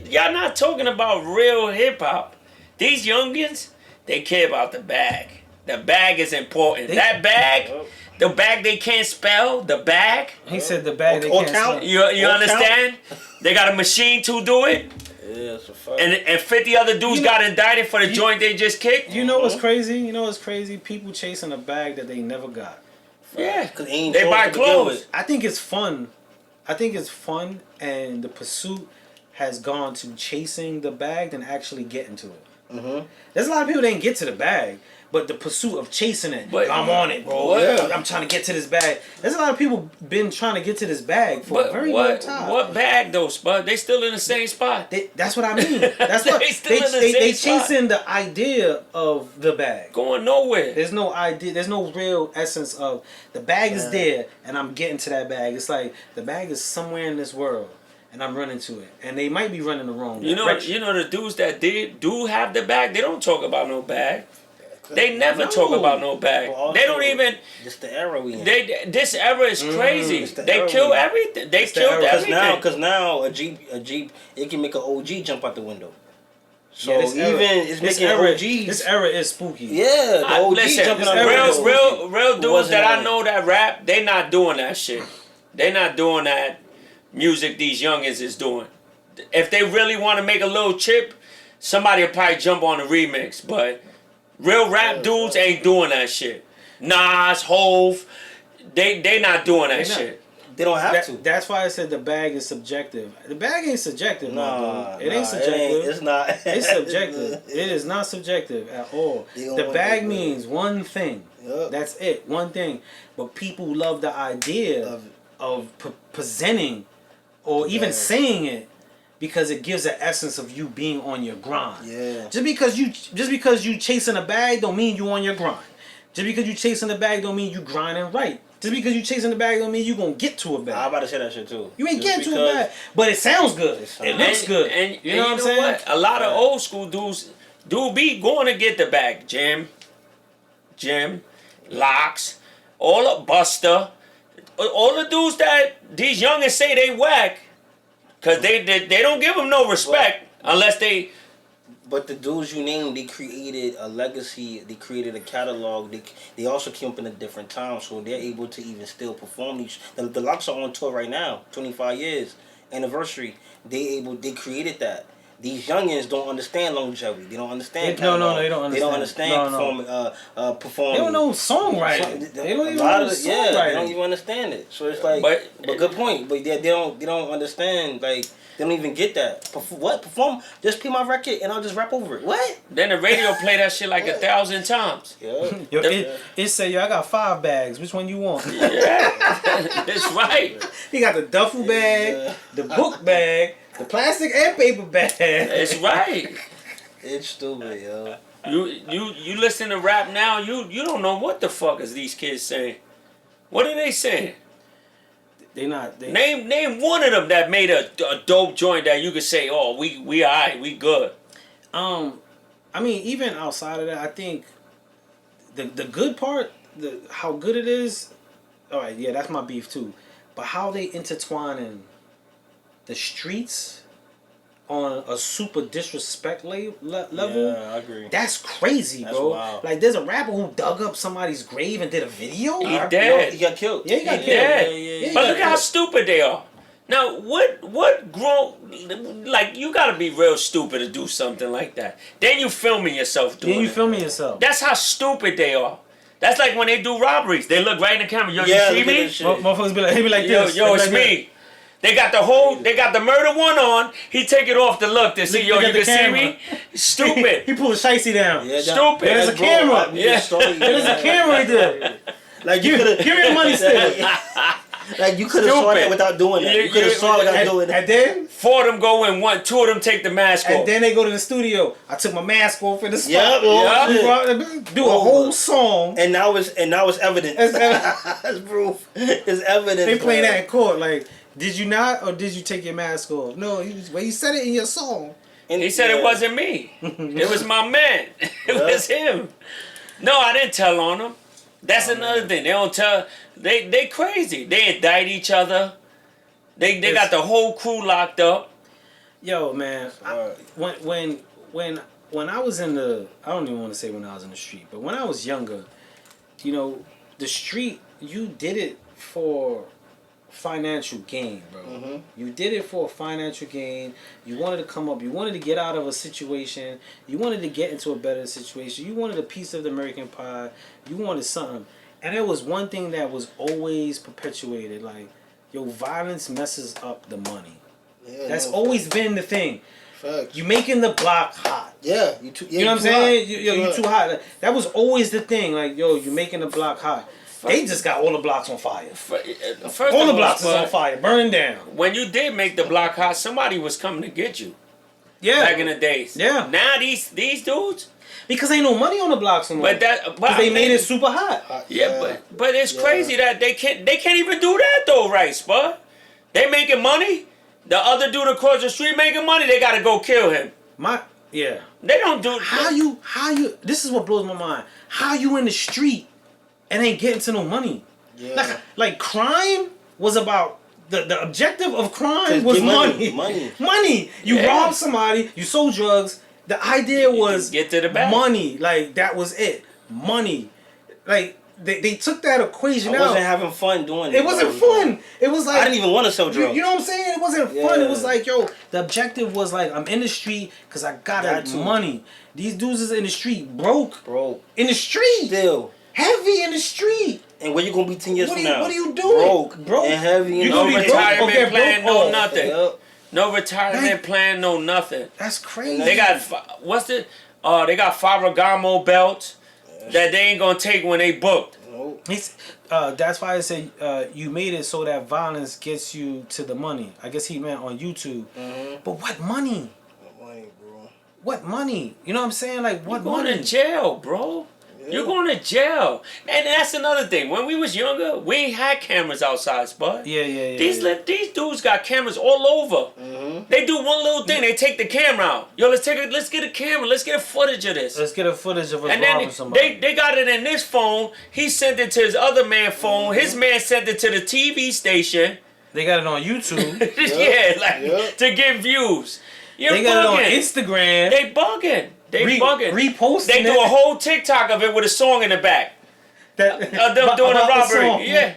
Y'all not talking about real hip hop. These youngins, they care about the bag. The bag is important. That bag. The bag they can't spell. The bag. He said the bag they can't spell. You understand? They got a machine to do it. Yeah, it's a fact. And 50 other dudes got indicted for the joint they just kicked. You know what's crazy? People chasing a bag that they never got. Yeah, because they buy clothes. I think it's fun. And the pursuit has gone to chasing the bag than actually getting to it. Mm-hmm. There's a lot of people that didn't get to the bag. But the pursuit of chasing it, I'm on it, bro. Yeah. I'm trying to get to this bag. There's a lot of people been trying to get to this bag for a very long time. What bag though, Spud? They still in the same spot. That's what I mean. That's what they chasing the idea of the bag. Going nowhere. There's no idea. There's no real essence of the bag is there, and I'm getting to that bag. It's like the bag is somewhere in this world. And I'm running to it, and they might be running the wrong direction. You know the dudes that do have the bag. They don't talk about no bag. They never talk about no bag. They don't even. Just the era we in. This era is crazy. They kill everything. They killed everything. Because now a Jeep, it can make an OG jump out the window. So Yeah, this even era- it's this making era, OGs. This era is spooky. Yeah, the OGs Listen, jumping on real dudes wasn't that on I it. know that rap, they not doing that shit. They not doing that music these youngins is doing. If they really want to make a little chip, somebody will probably jump on the remix. But real rap dudes ain't doing that shit. Nas, Hove, they not doing that They not. shit. They don't have to. That's why I said the bag is subjective. The bag ain't subjective, Nah, it ain't subjective. It's not. It's subjective. It is not subjective at all. The bag means one thing. Yep. That's it. One thing. But people love the idea of presenting or even saying it because it gives an essence of you being on your grind. Yeah. Just because you chasing a bag don't mean you on your grind. Just because you chasing the bag don't mean you grinding right. Just because you chasing the bag don't mean you gonna get to a bag. I'm about to say that shit too. You ain't getting to a bag, but it sounds good. It looks good. And you know what I'm saying? What? A lot of old school dudes do be going to get the bag. Jim, Locks, all of Buster, all the dudes that these youngins say they whack, cause they don't give them no respect unless they. But the dudes you named, they created a legacy. They created a catalog. They also came up in a different time, so they're able to even still perform these. The Locks are on tour right now, 25 years anniversary. They created that. These youngins don't understand longevity. They don't understand. They don't understand. They don't understand performing. They don't know songwriting. They don't even know songwriting. Yeah, they don't even understand it. So it's like, but good point. But they don't understand. Like they don't even get that. Perform? Just play my record and I'll just rap over it. What? Then the radio play that shit like 1,000 times. Yeah. Yo, it say, yo, I got 5 bags. Which one you want? Yeah, that's right. He got the duffel bag, the book bag, the plastic and paper bag. That's right. It's stupid, yo. You listen to rap now, you don't know what the fuck is these kids saying. What are they saying? They not. Name one of them that made a dope joint that you could say, oh, we alright, we good. I mean, even outside of that, I think the good part, how good it is. All right, yeah, that's my beef too. But how they intertwining the streets on a super disrespect level. Yeah, I agree. That's crazy, That's bro. wild. Like, there's a rapper who dug up somebody's grave and did a video. He dead. He got killed. Yeah, he got killed. Yeah. But look how stupid they are. Now, what grown, like, you gotta be real stupid to do something like that. Then you filming yourself doing Then you it. filming yourself. That's how stupid they are. That's like when they do robberies. They look right in the camera. Yo, Yeah, you see look at me? this shit. Motherfuckers be like, he be like Yo, this. yo, They be it's like me. They got the murder one on. He take it off to look to see, yo, Look you at the can see camera. me? Stupid. He pulled a shicey down. Yeah, Stupid. There's a bro, camera. Yeah. There's a camera right there. Like you could Give me your money still. like you could have saw that Stupid. without doing that. You could have saw it without doing that. And then, 4 of them go in, 2 of them take the mask and off. then they go to the studio. I took my mask off in the spot. Yep, Do a whole song. And now it's evidence. It's evidence. That's proof. It's evidence. They playing man. that in court. Like, did you not, or did you take your mask off? No, you said it in your song. And He said it wasn't me. It was my man. It was him. No, I didn't tell on him. That's another thing. They don't tell. They crazy. They indict each other. They got the whole crew locked up. Yo, man, when I was in the, I don't even want to say when I was in the street, but when I was younger, you know, the street, you did it for financial gain, bro. Mm-hmm. You did it for a financial gain. You wanted to come up. You wanted to get out of a situation. You wanted to get into a better situation. You wanted a piece of the American pie. You wanted something. And there was one thing that was always perpetuated, like, yo, violence messes up the money. Yeah, That's always been the thing. Facts. You making the block hot. Yeah, You know what I'm saying? You too hot. That was always the thing. Like, yo, you making the block hot. They just got all the blocks on fire. First All of the all, blocks is Spud, on fire, burning down. When you did make the block hot, somebody was coming to get you. Yeah. Back in the days. Yeah. Now these dudes. Because ain't no money on the blocks anymore. But they made it super hot. But it's crazy that they can't even do that though, right, Spud? They making money. The other dude across the street making money. They gotta go kill him. Yeah. They don't do. How you? This is what blows my mind. How you in the street and ain't getting to no money? Yeah. Like crime was about the objective of crime was get money. money. Money. You robbed somebody. You sold drugs. The idea was get to the bag. money. Like, that was it. Money. Like, they took that equation out. I wasn't having fun doing it. It wasn't fun. It was like... I didn't even want to sell drugs. You know what I'm saying? It wasn't fun. It was like, yo, the objective was like, I'm in the street because I got money. These dudes is in the street broke. In the street. Still. Heavy in the street. And where you going to be 10 years from now? What are you doing? Broke. And heavy. No retirement plan, no nothing. Yep. No retirement plan, no nothing. That's crazy. They got, they got Ferragamo belts that they ain't going to take when they booked. That's why I say you made it so that violence gets you to the money. I guess he meant on YouTube. But what money? What money, bro? What money? You know what I'm saying? Like, what You're going money? to jail, bro. Yeah. You're going to jail. And that's another thing. When we was younger, we ain't had cameras outside, Spud. Yeah. These dudes got cameras all over. They do one little thing. They take the camera out. Yo, let's get a camera. Let's get a footage of this. Let's get a footage of us and robbing then somebody. they got it in this phone. He sent it to his other man's phone. His man sent it to the TV station. They got it on YouTube. To get views. They got it on Instagram. They bugging. They bugging. Reposting. They do a whole TikTok of it with a song in the back. Them doing a robbery. Yeah.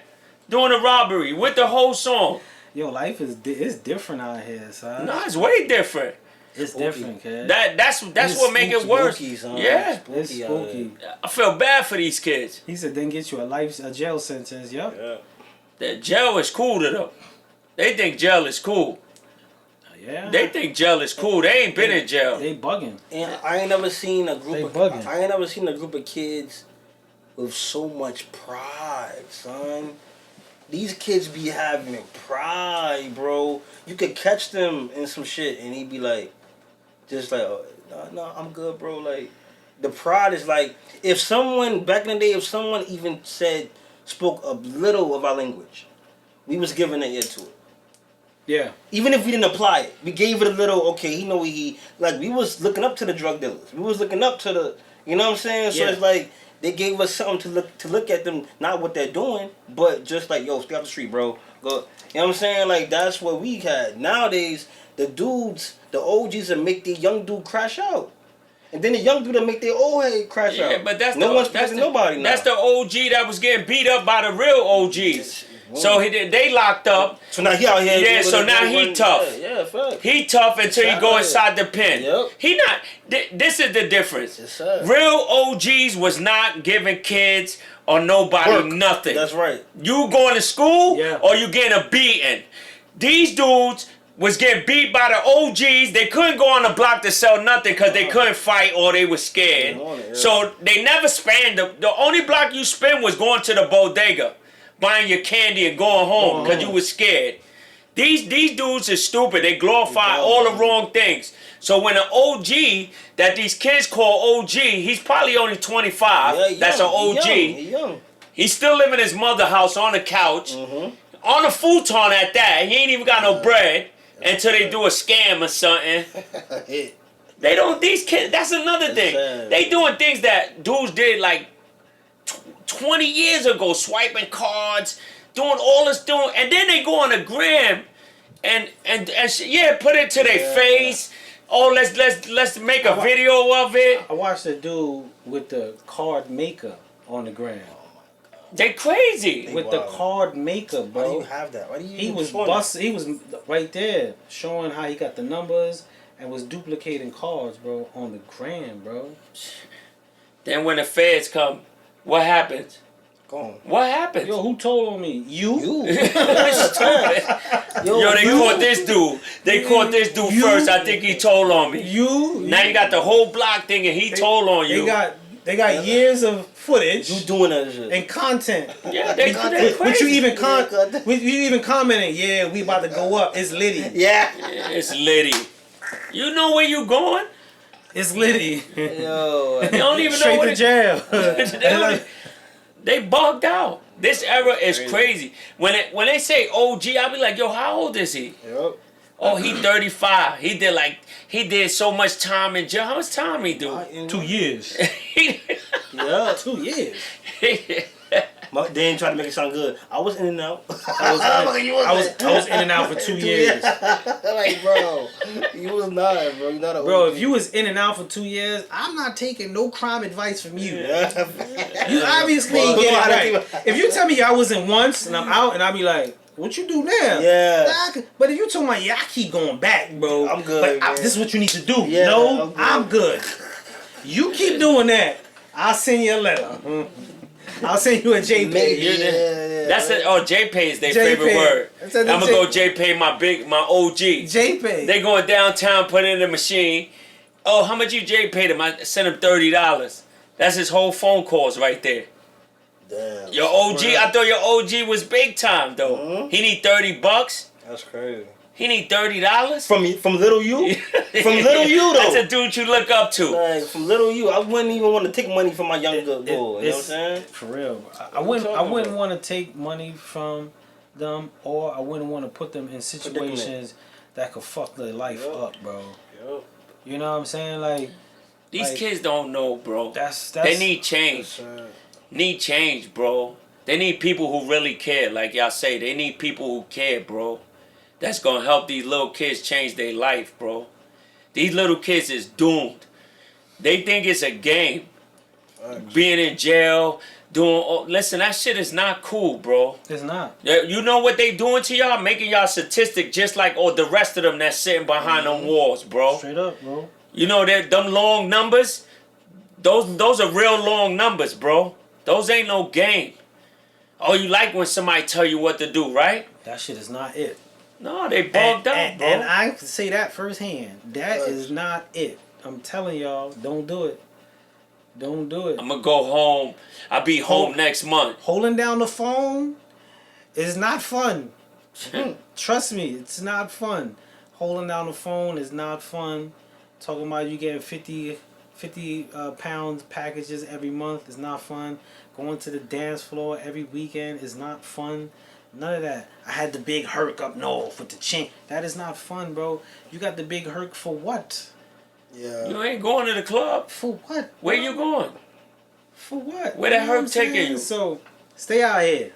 Doing a robbery with the whole song. Yo, life is different out here, son. No, it's way different. It's different, kid. That's what make it worse. Yeah. It's spooky. I feel bad for these kids. He said then get you a jail sentence, yep. Yeah. That jail is cool to them. They think jail is cool. Yeah. They think jail is cool. They ain't been in jail. They bugging. And I ain't never seen a group of kids with so much pride, son. These kids be having pride, bro. You could catch them in some shit and he'd be like, just like, oh, no, I'm good, bro. Like, the pride is like, if someone, back in the day, if someone even spoke a little of our language, we was giving an ear to it. Yeah. Even if we didn't apply it, we gave it a little, okay, he know we was looking up to the drug dealers. We was looking up to the, you know what I'm saying? So it's like, they gave us something to look at them, not what they're doing, but just like, yo, stay off the street, bro. Go, you know what I'm saying? Like, that's what we had. Nowadays, the dudes, the OGs that make the young dude crash out. And then the young dude that make their old head crash out. Yeah, but that's one's protecting nobody now. That's the OG that was getting beat up by the real OGs. So they locked up. So now he out here. Yeah, so now he tough. Yeah, fuck. He tough until he go inside the pen. Yep. He not. This is the difference. Yes, sir. Real OGs was not giving kids or nobody nothing. That's right. You going to school or you getting a beating. These dudes was getting beat by the OGs. They couldn't go on the block to sell nothing because they couldn't fight or they were scared. So they never spanned. The only block you spent was going to the bodega, buying your candy and going home because you was scared. These dudes are stupid. They glorify all the wrong things. So when an OG that these kids call OG, he's probably only 25. Yeah, that's an OG. He young. He's still living in his mother's house on the couch, on a futon at that. He ain't even got no bread until they do a scam or something. They don't. These kids. That's another thing. They doing things that dudes did like 20 years ago, swiping cards, doing all this, and then they go on the gram and put it to their face. Oh, let's make a video of it. I watched a dude with the card maker on the gram. They crazy with the card maker, bro. Why do you have that? Why do you? He was busting. He was right there showing how he got the numbers and was duplicating cards, bro, on the gram, bro. Then when the feds come, what happens? What happens? Yo, who told on me? You? Yo, they caught this dude. They caught this dude first. I think he told on me. Now you got the whole block thing and he told on you. They got years of footage. You doing that shit. And content. Yeah, they crazy. But you even commenting, yeah, we about to go up. It's litty. Yeah. It's litty. You know where you going? It's litty. Yo. They don't even Straight know to jail. They bugged out. This era is crazy. When they say OG, I'll be like, yo, how old is he? Yep. Oh, he 35. He did so much time in jail. How much time he do? 2 years. Yeah, 2 years. They ain't trying to make it sound good. I was in and out. I was in and out for 2 years. Like, bro, you was not, bro. You not a Bro, OG. if you was in and out for 2 years, I'm not taking no crime advice from you. Yeah. You obviously ain't get it right. If you tell me I wasn't once and I'm out and I be like, what you do now? Yeah. But if you told me, I keep going back, bro. I'm good, But man. this is what you need to do. Yeah, No, I'm good. I'm good. You keep doing that. I'll send you a letter. I'll send you a JPay. Yeah. That's it. Oh, JPay is their JPay. favorite word. That's I'm what gonna go JPay my OG. JPay. They going downtown, put it in the machine. Oh, how much you JPay them? I sent him $30. That's his whole phone calls right there. Damn. Your OG, I thought your OG was big time though. Mhm. He need $30. That's crazy. He need $30. From little you? From little you, though. That's a dude you look up to. Like, from little you, I wouldn't even want to take money from my younger boy. You know what I'm saying? For real. I wouldn't want to take money from them, or I wouldn't want to put them in situations that could fuck their life up, bro. Yep. You know what I'm saying? Like, These kids don't know, bro. that's They need change. Need change, bro. They need people who really care, like y'all say. They need people who care, bro. That's gonna help these little kids change their life, bro. These little kids is doomed. They think it's a game. Being in jail, listen, that shit is not cool, bro. It's not. You know what they doing to y'all? Making y'all statistic just like all the rest of them that's sitting behind them walls, bro. Straight up, bro. You know that them long numbers? Those are real long numbers, bro. Those ain't no game. Oh, you like when somebody tell you what to do, right? That shit is not it. No, they bugged out, bro. And I can say that firsthand. That is not it. I'm telling y'all, don't do it. Don't do it. I'm gonna go home. I'll be home next month. Holding down the phone is not fun. Trust me, it's not fun. Holding down the phone is not fun. Talking about you getting 50 pounds packages every month is not fun. Going to the dance floor every weekend is not fun. None of that. I had the big herc up north with the chain. That is not fun, bro. You got the big herc for what? Yeah. You ain't going to the club. For what? Where you going? For what? Where the You know what herc I'm saying? taking you? So, stay out here.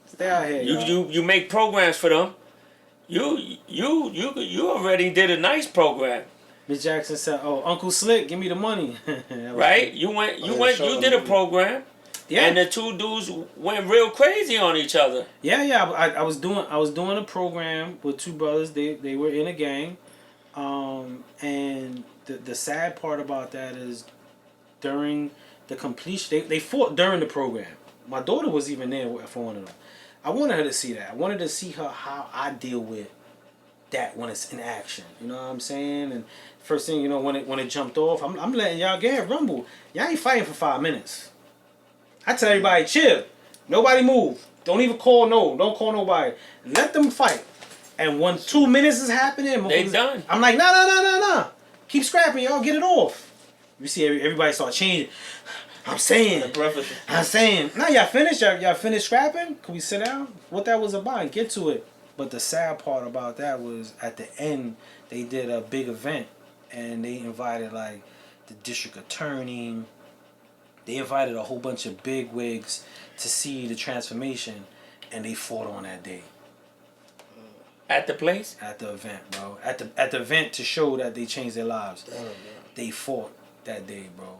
Stay out here. y'all. You make programs for them. You already did a nice program, Miss Jackson said, "Oh, Uncle Slick, give me the money." right? You did a program, Yeah. and the two dudes went real crazy on each other. Yeah. I was doing a program with two brothers. They were in a gang, and the sad part about that is during the completion, they fought during the program. My daughter was even there for one of them. I wanted her to see that. I wanted to see how I deal with that when it's in action. You know what I'm saying? And first thing, you know, when it jumped off, I'm letting y'all get rumble. Y'all ain't fighting for 5 minutes. I tell everybody, chill. Nobody move. Don't even call don't call nobody. Let them fight. And when 2 minutes is happening, They done. I'm like, nah. Keep scrapping, y'all. Get it off. You see everybody start changing. I'm saying. Now y'all finished? Y'all finished scrapping? Can we sit down? What that was about? Get to it. But the sad part about that was at the end, they did a big event. And they invited like the district attorney. They invited a whole bunch of big wigs to see the transformation. And they fought on that day. At the place? At the event, bro. At the event to show that they changed their lives. They fought that day, bro.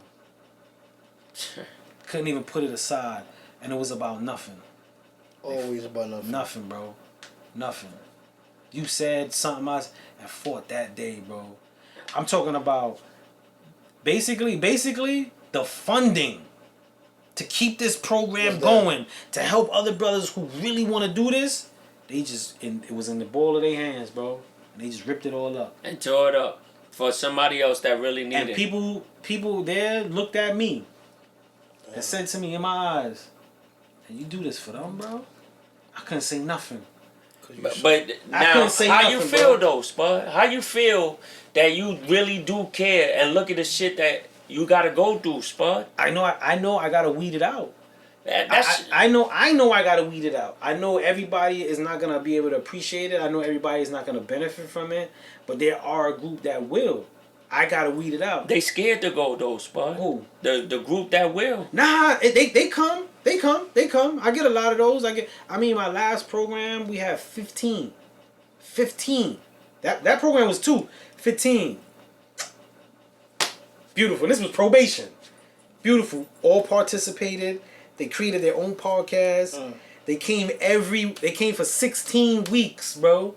Couldn't even put it aside. And it was about nothing. Always about nothing. Nothing, bro. Nothing. You said something else and fought that day, bro. I'm talking about basically the funding to keep this program going, to help other brothers who really want to do this. It was in the ball of their hands, bro. And they just ripped it all up. And tore it up for somebody else that really needed it. And people there looked at me and said to me in my eyes, "And you do this for them, bro?" I couldn't say nothing. But now, how you feel bro. though, Spud? How you feel that you really do care and look at the shit that you gotta go through, Spud? I know I gotta weed it out. That's I know I gotta weed it out. I know everybody is not gonna be able to appreciate it. I know everybody is not gonna benefit from it. But there are a group that will. I gotta weed it out. they scared to go though, Spud. Who? The group that will. Nah, they come. They come. I get a lot of those. My last program we had 15. 15. That program was 2. 15. Beautiful. This was probation. Beautiful. All participated. They created their own podcast. They came for 16 weeks, bro.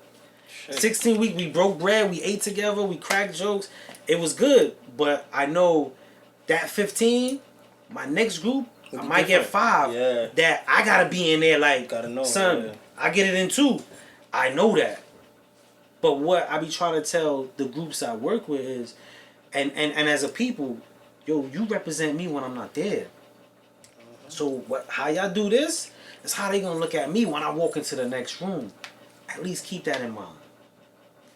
Shit. 16 weeks. We broke bread. We ate together. We cracked jokes. It was good. But I know that 15, my next group, I might get 5. Yeah. That I gotta be in there like, gotta know, son, I get it in 2. I know that. But what I be trying to tell the groups I work with is, and as a people, yo, you represent me when I'm not there. So how y'all do this is how they gonna look at me when I walk into the next room. At least keep that in mind.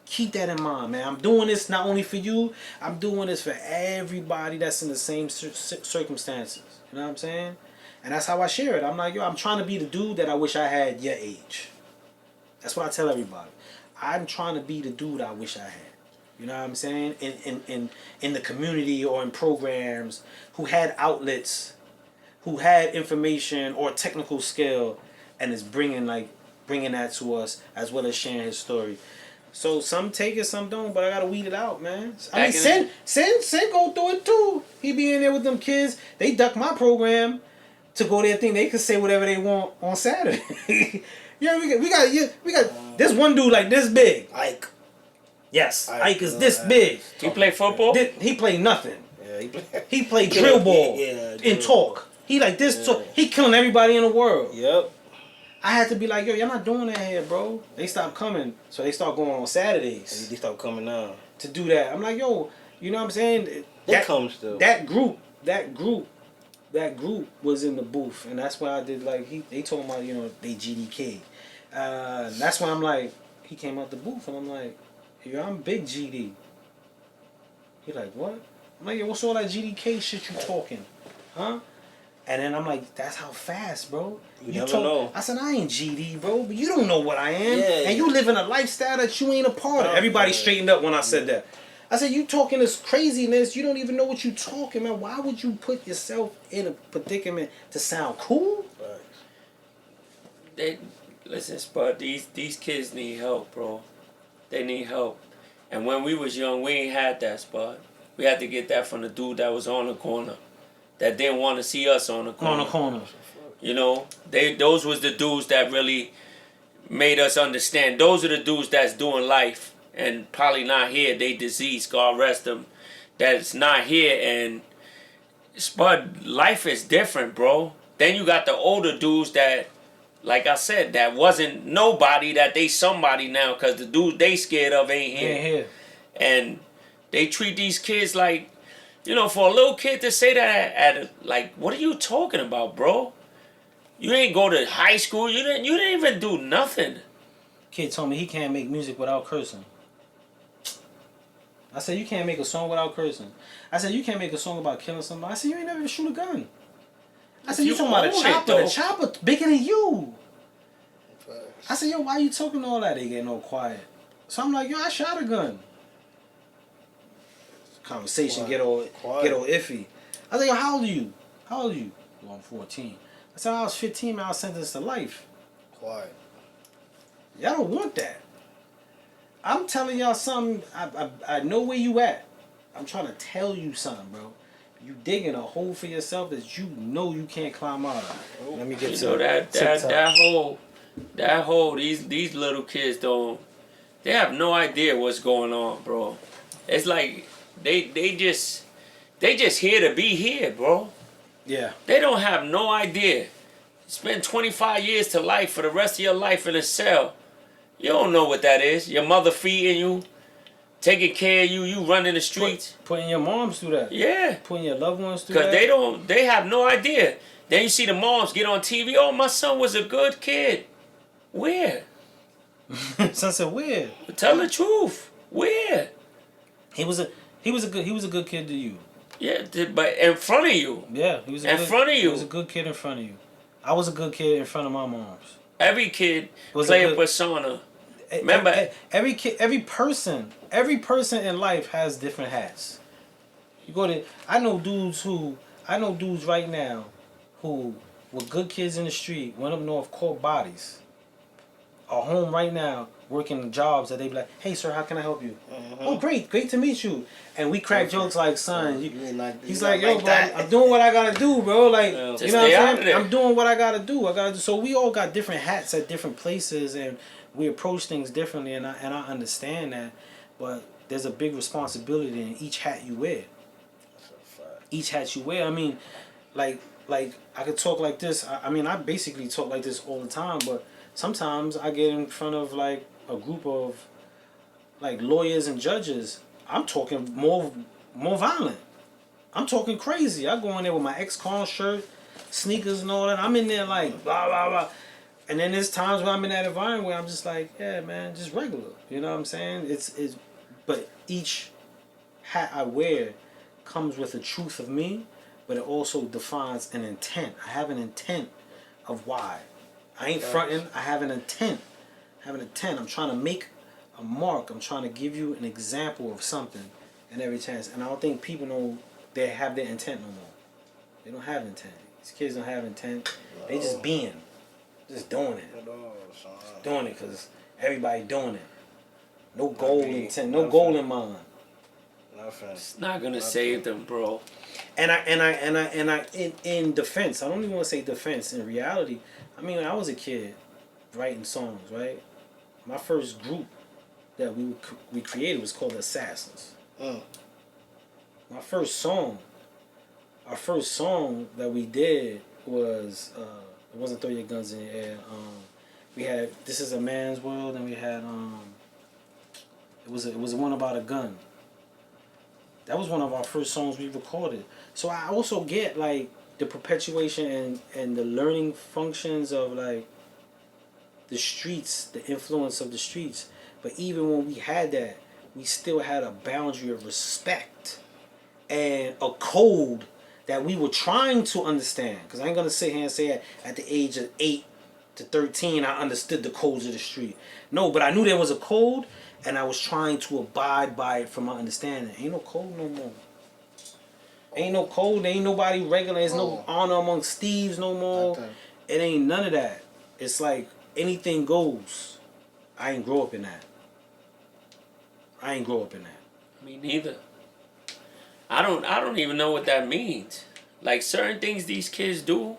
Keep that in mind, man. I'm doing this not only for you, I'm doing this for everybody that's in the same circumstances. You know what I'm saying? And that's how I share it. I'm like, yo, I'm trying to be the dude that I wish I had your age. That's what I tell everybody. I'm trying to be the dude I wish I had. You know what I'm saying? In the community or in programs, who had outlets, who had information or technical skill, and is bringing that to us, as well as sharing his story. So some take it, some don't, but I gotta weed it out, man. I mean, Sin go through it too. He be in there with them kids. They duck my program to go there, think they can say whatever they want on Saturday. Yeah, we got this one dude like this big. Ike. Yes, Ike is this big. He play football? He played nothing. Yeah, he played drill ball and talk. He like this talk. He killing everybody in the world. Yep. I had to be like, yo, y'all not doing that here, bro. They stopped coming, so they start going on Saturdays. They start coming now to do that. I'm like, yo, you know what I'm saying? They come still. That group was in the booth, and that's why I did they told me, you know, they GDK. That's why I'm like, he came out the booth, and I'm like, yo, I'm big GD. He like, what? I'm like, yo, what's all that GDK shit you talking, huh? And then I'm like, that's how fast, bro. You never know. I said, I ain't GD, bro, but you don't know what I am. Yeah, and you living a lifestyle that you ain't a part of. Everybody straightened up when I said that. I said, you talking this craziness, you don't even know what you talking, man. Why would you put yourself in a predicament to sound cool? Listen, Spud, these kids need help, bro. They need help. And when we was young, we ain't had that, Spud. We had to get that from the dude that was on the corner, that didn't want to see us on the corner. You know, those was the dudes that really made us understand. Those are the dudes that's doing life and probably not here. They deceased, God rest them. That's not here. And Spud, life is different, bro. Then you got the older dudes that, like I said, that wasn't nobody, that they somebody now, because the dudes they scared of ain't here. And they treat these kids like, you know, for a little kid to say that like, what are you talking about, bro? You ain't go to high school. You didn't even do nothing. Kid told me he can't make music without cursing. I said, you can't make a song without cursing. I said, you can't make a song about killing somebody. I said, you ain't never shoot a gun. I said, you talking about a chopper. The chopper bigger than you. I said, yo, why you talking all that? They getting all quiet. So I'm like, yo, I shot a gun. Conversation get all iffy. I said, yo, how old are you? How old are you? Well, I'm 14. I said, I was 15, man, I was sentenced to life. Quiet. Y'all don't want that. I'm telling y'all something. I know where you at. I'm trying to tell you something, bro. You digging a hole for yourself that you know you can't climb out of. Let me get that hole. These little kids don't. They have no idea what's going on, bro. It's like they just here to be here, bro. Yeah. They don't have no idea. Spend 25 years to life for the rest of your life in a cell. You don't know what that is. Your mother feeding you, taking care of you, you running the streets. Putting your moms through that. Yeah. Putting your loved ones through that. Because they have no idea. Then you see the moms get on TV, oh, my son was a good kid. Where? Son said, where? Tell the truth. Where? He was a good kid to you. Yeah, but in front of you. Yeah, he was in front of you. He was a good kid in front of you. I was a good kid in front of my moms. Every kid play a persona. Remember, every person in life has different hats. You go to, I know dudes right now who with good kids in the street, went up north, caught bodies, are home right now working jobs that they be like, hey sir, how can I help you? Oh great to meet you. And we crack jokes like, son, he's like, yo, bro, I'm doing what I gotta do, bro. Like, you know what I'm saying? I'm doing what I gotta do. So we all got different hats at different places, and we approach things differently, and I understand that, but there's a big responsibility in each hat you wear. Each hat you wear. I mean, like I could talk like this. I mean, I basically talk like this all the time, but sometimes I get in front of like a group of like lawyers and judges. I'm talking more violent. I'm talking crazy. I go in there with my ex-con shirt, sneakers and all that. I'm in there like blah blah blah. And then there's times when I'm in that environment where I'm just like, yeah, man, just regular. You know what I'm saying? It's but each hat I wear comes with a truth of me, but it also defines an intent. I have an intent of why. I ain't fronting. I have an intent. I'm trying to make a mark. I'm trying to give you an example of something in every chance. And I don't think people know they have their intent no more. They don't have intent. These kids don't have intent. They just being. Just doing it. Just doing it because everybody doing it. No goal intent. No goal in mind. It's not gonna save them, bro. And I in defense, I don't even want to say defense. In reality, I mean, when I was a kid writing songs, right? My first group that we created was called the Assassins. My first song, our first song that we did was it wasn't Throw Your Guns in the Air. We had This Is a Man's World, and we had it was one about a gun. That was one of our first songs we recorded. So I also get like the perpetuation and the learning functions of like the streets, the influence of the streets. But even when we had that, we still had a boundary of respect and a code that we were trying to understand. Because I ain't gonna sit here and say at the age of 8 to 13 I understood the codes of the street. No, but I knew there was a code, and I was trying to abide by it from my understanding. Ain't no code no more. Ain't no code. There ain't nobody regular. There's no honor amongst thieves no more. It ain't none of that. It's like anything goes. I ain't grow up in that. Me neither. I don't even know what that means. Like certain things these kids do.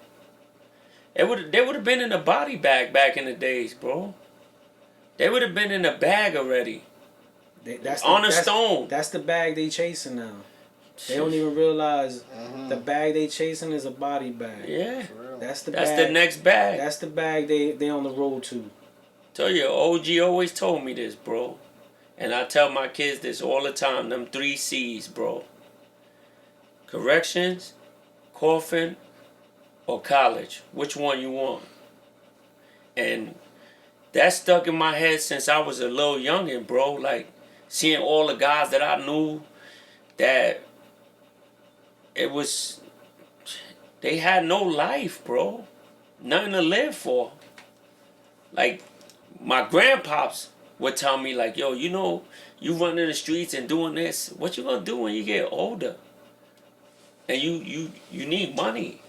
They would have been in a body bag back in the days, bro. They would have been in a bag already. Stone. That's the bag they chasing now. They don't even realize the bag they chasing is a body bag. Yeah. That's the next bag. That's the bag they on the road to. Tell you, OG always told me this, bro. And I tell my kids this all the time. Them 3 C's, bro. Corrections, coffin, or college. Which one you want? And that stuck in my head since I was a little youngin', bro. Like, seeing all the guys that I knew that they had no life, bro. Nothing to live for. Like, my grandpops would tell me, like, yo, you know, you running the streets and doing this. What you gonna do when you get older? And you need money.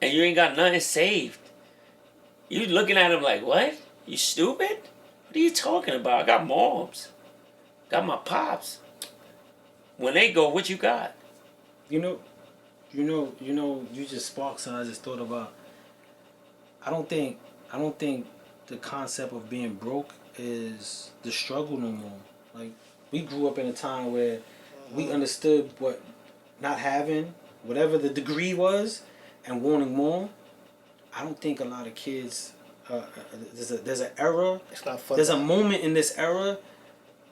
And you ain't got nothing saved. You looking at him like, what? You stupid? What are you talking about? I got moms. Got my pops. When they go, what you got? You just sparked something I just thought about. I don't think the concept of being broke is the struggle no more. Like, we grew up in a time where we understood what not having, whatever the degree was, and wanting more. I don't think a lot of kids. There's an era. It's not fun. There's a moment in this era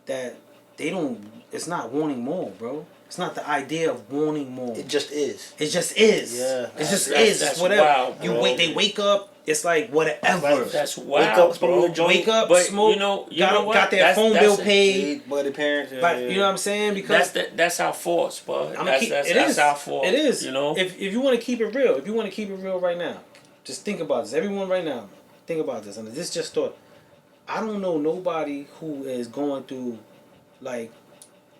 that they don't. It's not wanting more, bro. It's not the idea of wanting more. It just is. It just is. Yeah. It just is. That's whatever. wild, you bro. wait. They wake up. It's like whatever. That's wild, Wake up, bro. smoke a joint. Wake up, But smoke. you know what? Got their phone bill paid. By the parents. But you know what I'm saying? Because That's our force, bro. That's our force. It is. You know. If you want to keep it real, right now, just think about this. Everyone, right now, think about this. And this just thought. I don't know nobody who is going through like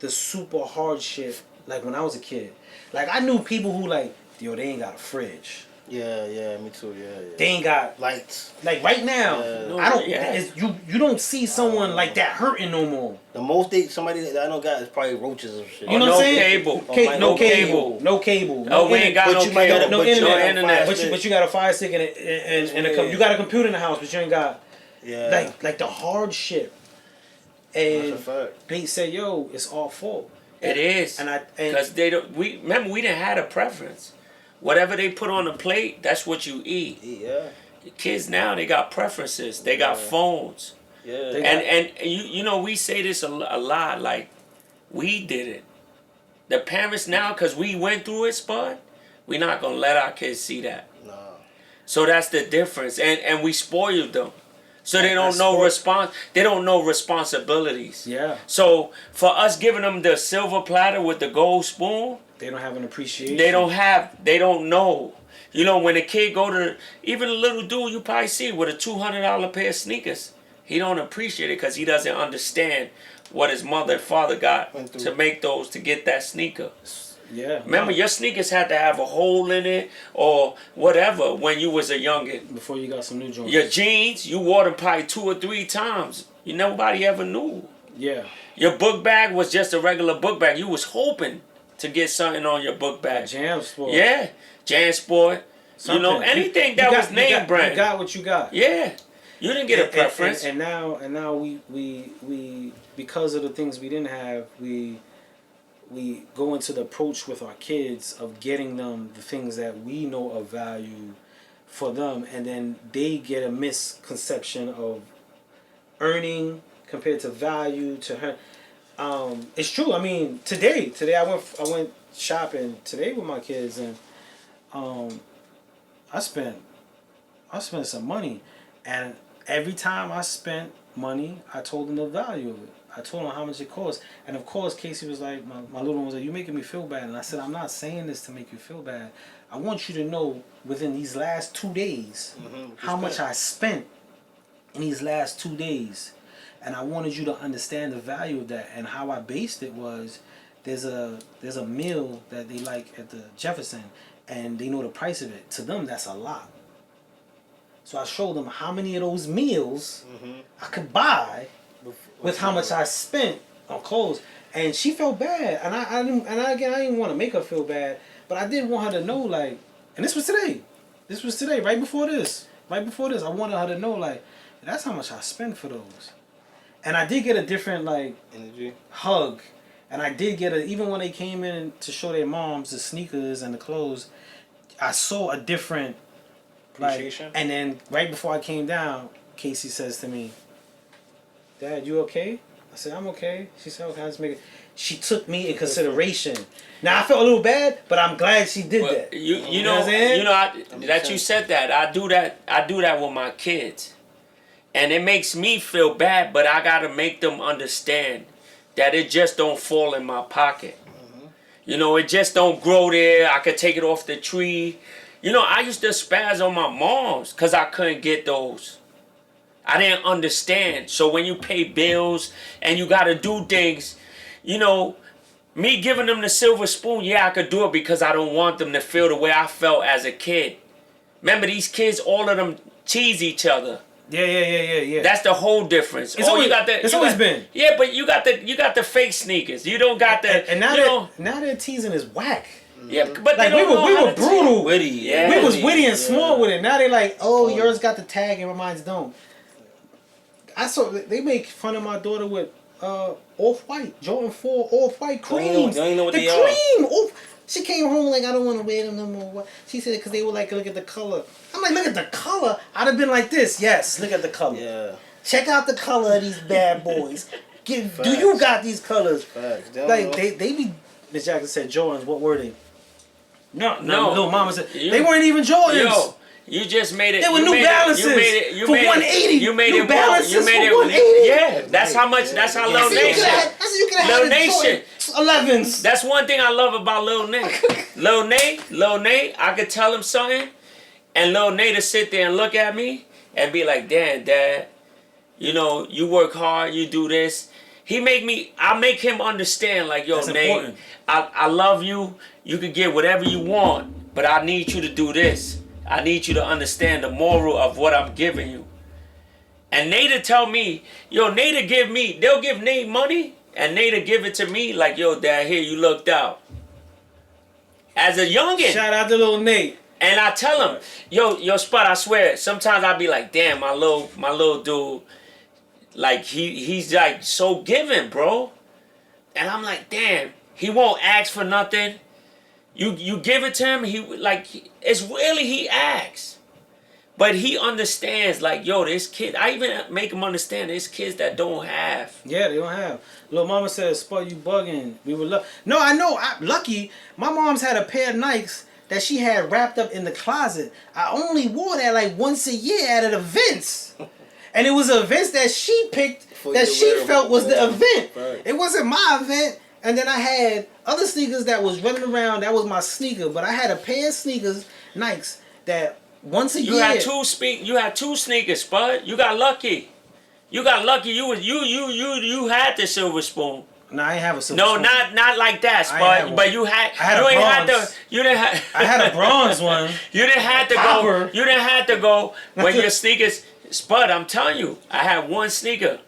the super hard shit like when I was a kid. Like, I knew people who like, yo, they ain't got a fridge. Yeah, me too. Yeah. They ain't got Lights. like right now. Yeah. I don't. Yeah. You don't see someone like that hurting no more. The most somebody that I know got is probably roaches or shit. You know no what I'm saying? cable. No No cable. No cable. Oh, we ain't got But no you might cable. gotta- No but you internet. got a internet. fire But stick. you got a fire stick and weird. you got a computer in the house, but you ain't got Yeah. like the hard shit. That's And a fact. they say, yo, it's all fault. It is. And Because they don't. We didn't have a preference. Whatever they put on the plate, that's what you eat. Yeah. The kids now, they got preferences. They got phones. Yeah. They- And you know, we say this a lot. Like, we did it. The parents now, because we went through it, Spud, we're not going to let our kids see that. Nah. So that's the difference. And we spoiled them. So they don't That's know they don't know responsibilities. Yeah. So for us giving them the silver platter with the gold spoon, They don't have an appreciation. they don't know. You know, when a kid go to, even a little dude you probably see with a $200 pair of sneakers, he don't appreciate it because he doesn't understand what his mother and father got Went through. to make those, to get that sneaker. Yeah. Remember, your sneakers had to have a hole in it or whatever when you was a youngin'. Before you got some new joints. Your jeans, you wore them probably 2 or 3 times. Nobody ever knew. Yeah. Your book bag was just a regular book bag. You was hoping to get something on your book bag. Jam Sport. Yeah, Jansport. You know, Something. anything You that got- was name brand. You got what you got. Yeah, you didn't get a preference. And now we because of the things we didn't have, we go into the approach with our kids of getting them the things that we know of value for them, and then they get a misconception of earning compared to value to her. It's true. I mean, today I went shopping today with my kids, and I spent some money, and every time I spent money, I told them the value of it. I told them how much it cost, and of course, Casey was like, my little one was like, "You making me feel bad," and I said, "I'm not saying this to make you feel bad. I want you to know within these last 2 days how much I spent in these last 2 days, and I wanted you to understand the value of that." And how I based it was, there's a meal that they like at the Jefferson, and they know the price of it. To them, that's a lot. So I showed them how many of those meals I could buy with how much I spent on clothes, and she felt bad, and I didn't want to make her feel bad, but I did want her to know, like, and this was today, right before this, I wanted her to know, like, that's how much I spent for those, and I did get a different, like, Energy. hug, and I did get even when they came in to show their moms the sneakers and the clothes, I saw a different, like, Appreciation? and then right before I came down, Casey says to me, "Dad, you okay?" I said, "I'm okay." She said, "Okay, let's make it." She took me in consideration. Now I felt a little bad, but I'm glad she did that. You know what I'm saying? that you said that. I do that with my kids, and it makes me feel bad. But I gotta make them understand that it just don't fall in my pocket. You know, it just don't grow there. I could take it off the tree. You know, I used to spaz on my moms because I couldn't get those. I didn't understand. So when you pay bills and you got to do things, you know, me giving them the silver spoon, yeah, I could do it because I don't want them to feel the way I felt as a kid. Remember, these kids, all of them tease each other. Yeah. That's the whole difference. It's always been. Yeah, but you got the fake sneakers. You don't got the. And now you know, now they're teasing is whack. yeah, but Like they we don't know were how to brutal. Witty. Yeah. We was witty and small with it. Now they like, oh, yours got the tag and mine's don't. I saw they make fun of my daughter with Off-White, Jordan 4 Off-White creams. Don't even know what the they are. cream. She came home like, I don't want to wear them no more. She said because they were like, look at the color. I'm like, look at the color. I'd have been like this. Yes, look at the color. Yeah. Check out the color of these bad boys. Do you got these colors? Facts. Like they be. Miss Jackson said Jordans. What were they? No. Little mama said You- they weren't even Jordans. Yo, you just made it. They were you New made Balances it for 180. You made New it. Balances You made for it. 180. Yeah, that's how much. That's how Lil I said Nation. you could have Lil had Nation. 11s. That's one thing I love about Lil Nate. Lil Nate, I could tell him something, and Lil Nate to sit there and look at me and be like, "Damn, Dad, you know, you work hard, you do this." I make him understand, like, yo, That's Nate, important. I love you. You can get whatever you want, but I need you to do this. I need you to understand the moral of what I'm giving you. And Nate tell me, yo, they'll give Nate money, and Nate give it to me like, yo, Dad, here, you looked out. As a youngin'. Shout out to little Nate. And I tell him, yo, Spot, I swear, sometimes I be like, damn, my little dude, like, he's like so giving, bro. And I'm like, damn, he won't ask for nothing. You give it to him, it's really he asks. But he understands, like, yo, this kid, I even make him understand there's kids that don't have. Yeah, they don't have. Little mama said, Spud, you bugging. We were No, I know. Lucky, my mom's had a pair of Nikes that she had wrapped up in the closet. I only wore that like once a year at an events. And it was events that she picked that she felt was the event. Right. It wasn't my event. And then I had other sneakers that was running around. That was my sneaker. But I had a pair of sneakers, Nikes, that once a year. You had two sneakers, Spud. You got lucky. You got lucky. You had the silver spoon. No, I ain't have a silver spoon. No, not like that, Spud. But you had. You didn't have. I had a bronze one. You didn't have to go. You didn't have to go when your sneakers, Spud. I'm telling you, I had one sneaker.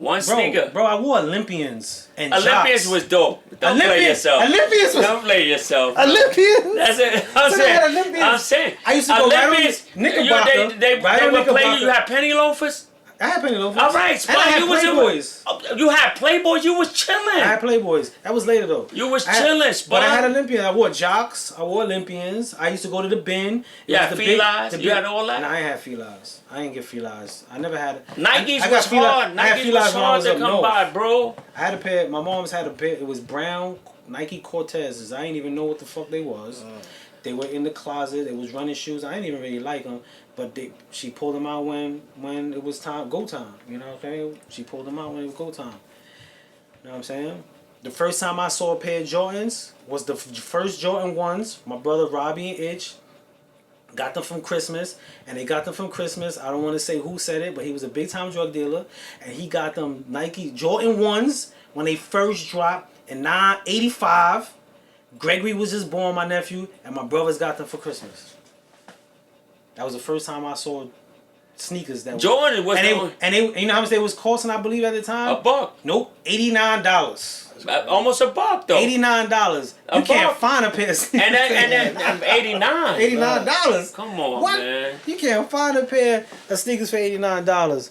Bro, I wore Olympians and Olympians was dope. Don't play yourself. Don't play yourself. Olympians. That's it. I'm saying. I used to go Olympians. They would play you. You had penny loafers. I had penny loafers. All right, Spud. And I had Playboys. You had Playboys. You was chilling. I had Playboys. That was later though. You was chilling, Spud. But I had Olympians. I wore Jocks. I wore Olympians. I used to go to the bin. Yeah, felines. You had all that. No, I ain't had felines. I ain't get felines. I never had it. Nikes was hard. Nikes was hard to come by, bro. I had a pair. My mom's had a pair. It was brown Nike Cortezes. I didn't even know what the fuck they was. They were in the closet. They was running shoes. I didn't even really like them. But she pulled them out when it was go time. You know what I'm saying? She pulled them out when it was go time. You know what I'm saying? The first time I saw a pair of Jordans was the first Jordan 1s. My brother Robbie and Itch got them from Christmas. And they got them from Christmas. I don't want to say who said it, but he was a big time drug dealer. And he got them Nike Jordan 1s when they first dropped in 1985. Gregory was just born, my nephew, and my brothers got them for Christmas. That was the first time I saw sneakers that Jordan was and they you know how much they was costing, I believe, at the time? $1. Nope, $89. Almost $1 though. $89. You can't find a pair of sneakers. And then 89. $89. Come on, what? Man. You can't find a pair of sneakers for $89.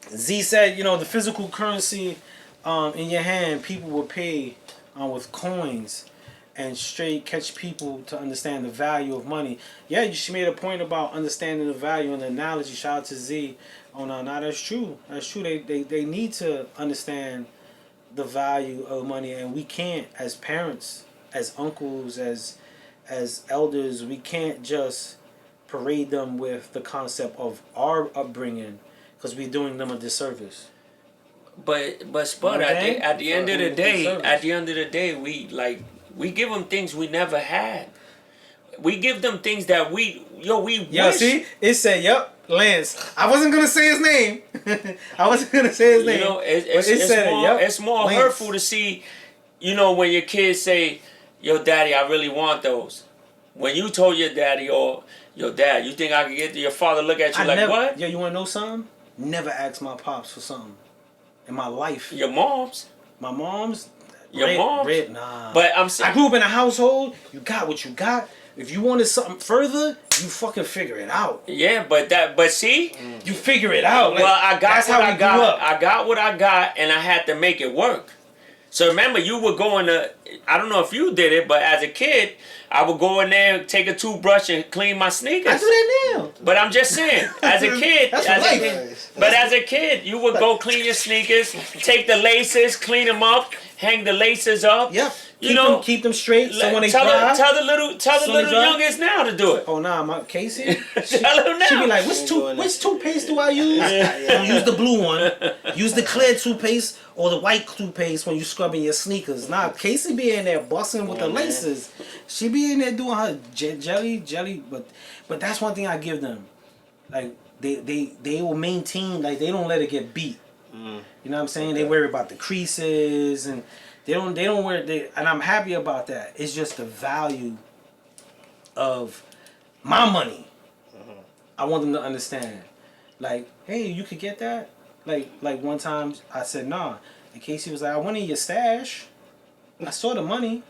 Z said, you know, the physical currency in your hand, people will pay with coins. And straight catch people to understand the value of money. Yeah, she made a point about understanding the value and the analogy. Shout out to Z. Oh no, that's true. That's true. They need to understand the value of money, and we can't, as parents, as uncles, as elders, we can't just parade them with the concept of our upbringing, because we're doing them a disservice. But Spud, at the end of the day, we give them things we never had. We give them things that we wish. See? It said, yep, Lance. I wasn't going to say his name. You know, it's more Lance. Hurtful to see, you know, when your kids say, yo, daddy, I really want those. When you told your daddy or your dad, you think I could get your father look at you what? Yo, you want to know something? Never asked my pops for something in my life. Your mom's? My mom's? Mom? Nah. But I'm saying, I grew up in a household. You got what you got. If you wanted something further, you fucking figure it out. Yeah, but see, you figure it out. Well, I got what I got, and I had to make it work. So remember, you were going to. I don't know if you did it, but as a kid, I would go in there, take a toothbrush, and clean my sneakers. I do that now. But I'm just saying, as a kid, as a kid, you would go clean your sneakers, take the laces, clean them up, hang the laces up. Yep. Keep them straight. So when they dry, tell the little youngest now to do it. Oh nah, my Casey. Tell him now. She be like, which toothpaste do I use? Don't use the blue one. Use the clear toothpaste or the white toothpaste when you scrubbing your sneakers. Nah, Casey be in there busting with the laces. She be in there doing her jelly. But that's one thing I give them. Like they will maintain, like they don't let it get beat. You know what I'm saying? They worry about the creases and they don't wear and I'm happy about that. It's just the value of my money. I want them to understand. Like, hey, you could get that? Like one time I said, nah. And Casey was like, I went in your stash. I saw the money.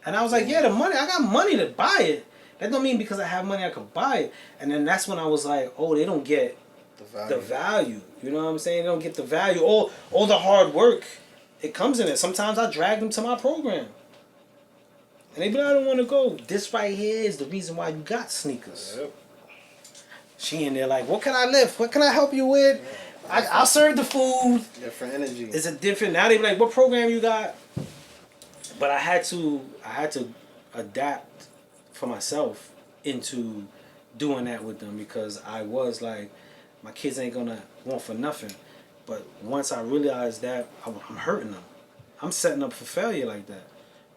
And I was like, yeah, the money, I got money to buy it. That don't mean because I have money I could buy it. And then that's when I was like, oh, they don't get the value. You know what I'm saying? They don't get the value. All the hard work, it comes in it. Sometimes I drag them to my program. And they be like, I don't want to go. This right here is the reason why you got sneakers. Yep. She in there like, what can I lift? What can I help you with? I'll serve the food. Different energy. It's a different. Now they be like, what program you got? But I had to adapt for myself into doing that with them because I was like, my kids ain't gonna want for nothing. But once I realized that, I'm hurting them. I'm setting up for failure like that.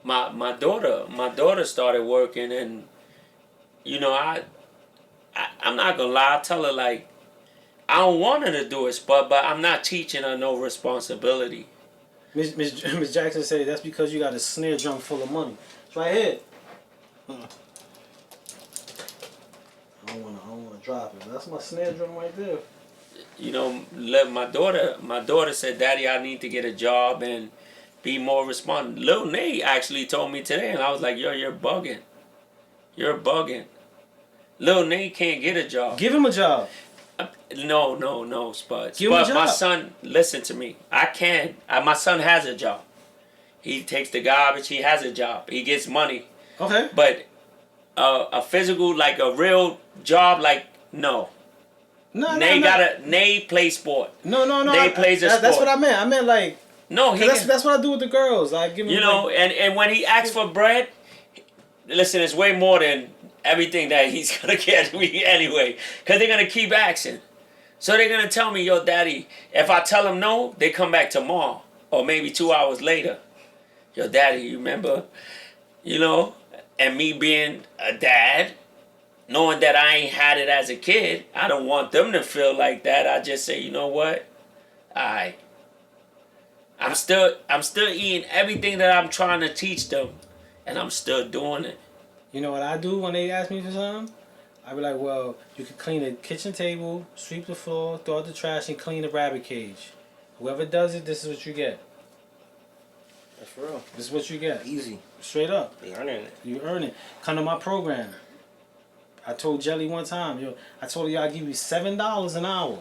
My daughter started working, and you know I'm not gonna lie. I tell her like I don't want her to do it, but I'm not teaching her no responsibility. Miss Jackson said that's because you got a snare drum full of money. It's right here. I don't wanna drop it. That's my snare drum right there. You know, my daughter said, Daddy, I need to get a job and be more responsible. Lil Nate actually told me today, and I was like, yo, you're bugging. You're bugging. Lil Nate can't get a job. Give him a job. No, Spuds. Give him a But job. my son, listen to me. I can. My son has a job. He takes the garbage. He has a job. He gets money. Okay. But a physical, like a real job, like, no. No. Nay play sport. No. Nay plays a sport. That's what I meant. I meant like. No, That's what I do with the girls. I give them. You know, like, and when he asks for bread, listen, it's way more than everything that he's gonna get me anyway. Cause they're gonna keep asking. So they're gonna tell me, yo, Daddy, if I tell them no, they come back tomorrow. Or maybe 2 hours later. Yo, Daddy, you remember? You know? And me being a dad, knowing that I ain't had it as a kid, I don't want them to feel like that. I just say, you know what? I'm still eating everything that I'm trying to teach them, and I'm still doing it. You know what I do when they ask me for something? I be like, well, you can clean the kitchen table, sweep the floor, throw out the trash, and clean the rabbit cage. Whoever does it, this is what you get. That's real. This is what you get. Easy. Straight up. They earning it. You earn it. Come to my program. I told Jelly one time, I told her, I'll give you $7 an hour.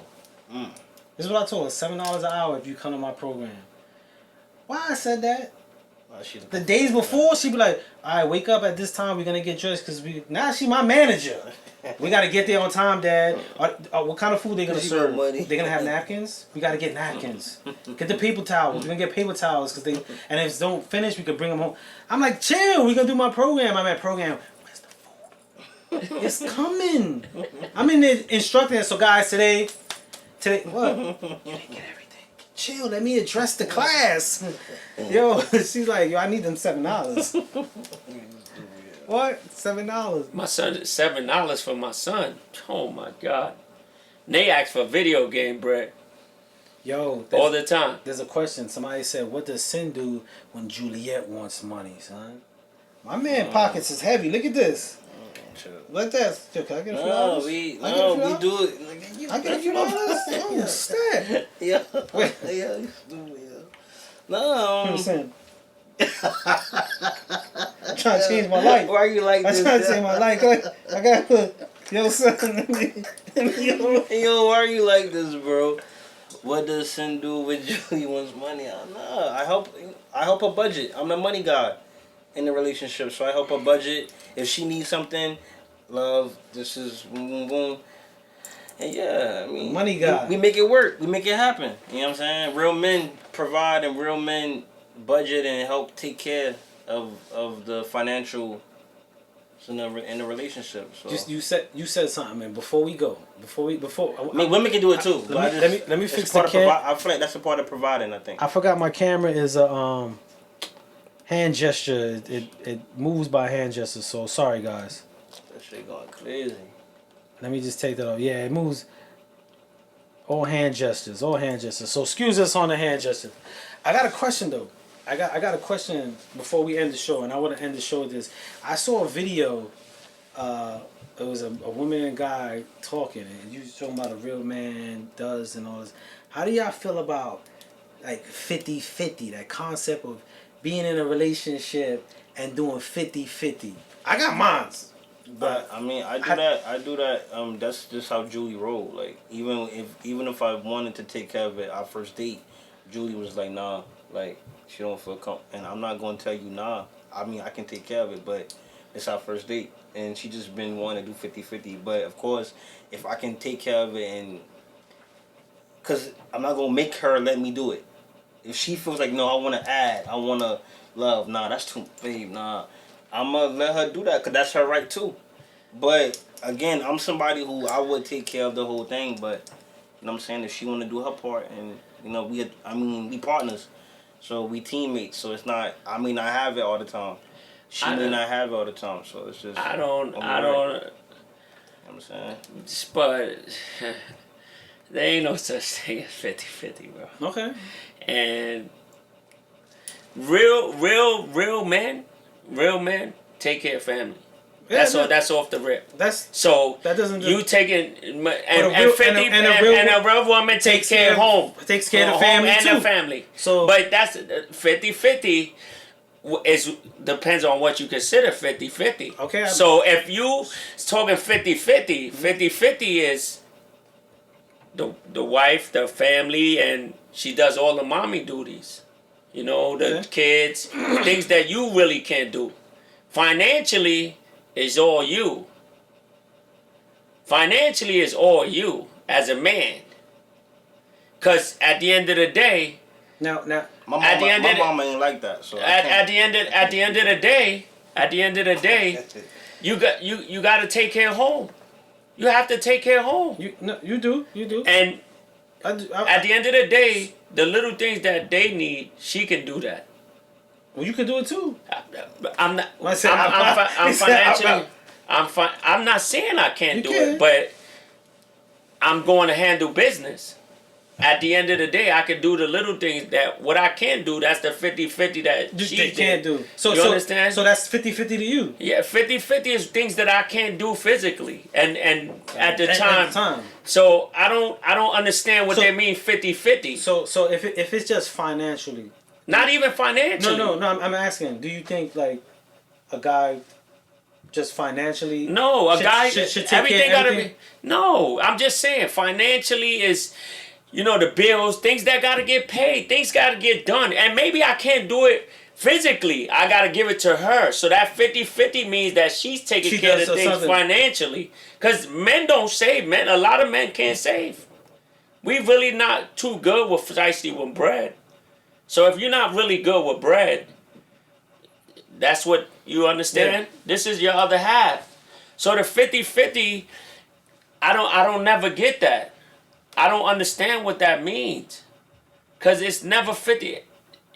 This is what I told her, $7 an hour if you come to my program. Why I said that? The days before, she'd be like, all right, wake up at this time, we're going to get dressed, because now she my manager. We got to get there on time, Dad. What kind of food they going to serve? They're going to have napkins? We got to get napkins. Get the paper towels. We're going to get paper towels, and if they don't finish, we could bring them home. I'm like, chill, we're going to do my program. I'm at program. Where's the food? It's coming. I'm in there instructing. So, guys, today, what? You didn't get everything. Chill, let me address the class. Yo, she's like, yo, I need them $7. What? $7? My son, $7 for my son. Oh my God. They ask for video game bread. Yo, all the time. There's a question. Somebody said, what does Sin do when Juliet wants money, son? My man pockets is heavy. Look at this. Like that. Yo, can I get a few dollars? We do it. I get a few dollars? Oh, snap. Yeah. Wait. Yeah, you stupid, yeah. No. I'm trying to change my life. Why are you like this? I'm trying to change my life. I got to yo, son. Yo, why are you like this, bro? What does Sin do with Julie wants money? I help her budget. I'm the money guy in the relationship, so I help her budget. If she needs something, love, this is boom, boom, boom. And yeah, I mean, money guy. We make it work. We make it happen. You know what I'm saying? Real men provide and real men budget and help take care of the financial in the relationship. So you said something, man. Before we go, I mean, women can do it too. Let me fix the camera. I feel like that's a part of providing. I think. I forgot my camera is a hand gesture. It moves by hand gesture. So sorry, guys. That shit going crazy. Let me just take that off. Yeah, it moves. All hand gestures. So excuse us on the hand gestures. I got a question though. I got a question before we end the show, and I want to end the show with this. I saw a video a woman and guy talking, and you was talking about a real man does and all this. How do y'all feel about like 50-50, that concept of being in a relationship and doing 50-50? I got mines. But I mean, I do that. That's just how Julie rolled. Like even if I wanted to take care of it, our first date, Julie was like, nah, like she don't feel and I'm not gonna tell you nah. I mean, I can take care of it, but it's our first date, and she just been wanting to do 50-50. But of course, if I can take care of it, and cause I'm not gonna make her let me do it. If she feels like no, I want to add, I want to love, nah, that's too, babe, nah. I'm gonna let her do that, cause that's her right too. But again, I'm somebody who I would take care of the whole thing. But you know what I'm saying, if she wanna do her part, and you know we partners, so we teammates. So it's not. I mean, I have it all the time. She may not have it all the time. So it's just. I don't. You know what I'm saying. But there ain't no such thing as 50-50, bro. Okay. And real men take care of family. Yeah, That's all. That's off the rip. That's so. That doesn't. You taking and a a real woman takes care of home. Takes care of the family and too. the family. So, but that's 50-50 depends on what you consider 50-50. Okay. So if you talking 50-50, 50-50 is the wife, the family, and she does all the mommy duties. You know, the kids, things that you really can't do. Financially is all you. Financially is all you as a man. Because at the end of the day, now my mama ain't like that. So at the end of the day, you got to take care of home. You have to take care of home. You do. And at the end of the day, the little things that they need, she can do that. Well, you can do it too. I'm not. I'm financially. I'm not saying I can't do it, but I'm going to handle business. At the end of the day, I can do the little things that what I can do. That's the 50-50 that she can't do. So you understand? So that's 50-50 to you. Yeah, 50-50 is things that I can't do physically, and at the time. So I don't understand what they mean 50-50. So if it's just financially. Not even financially. No. I'm asking. Do you think like a guy just financially? No, a guy should take everything care of gotta everything? be. No, I'm just saying financially is, you know, the bills, things that gotta get paid, things gotta get done, and maybe I can't do it physically. I gotta give it to her. So that 50-50 means that she's taking care of things financially. Cause men don't save. A lot of men can't save. We really not too good with bread. So if you're not really good with bread, that's what you understand. Yeah. This is your other half. So the 50-50, I don't never get that. I don't understand what that means. Cause it's never 50.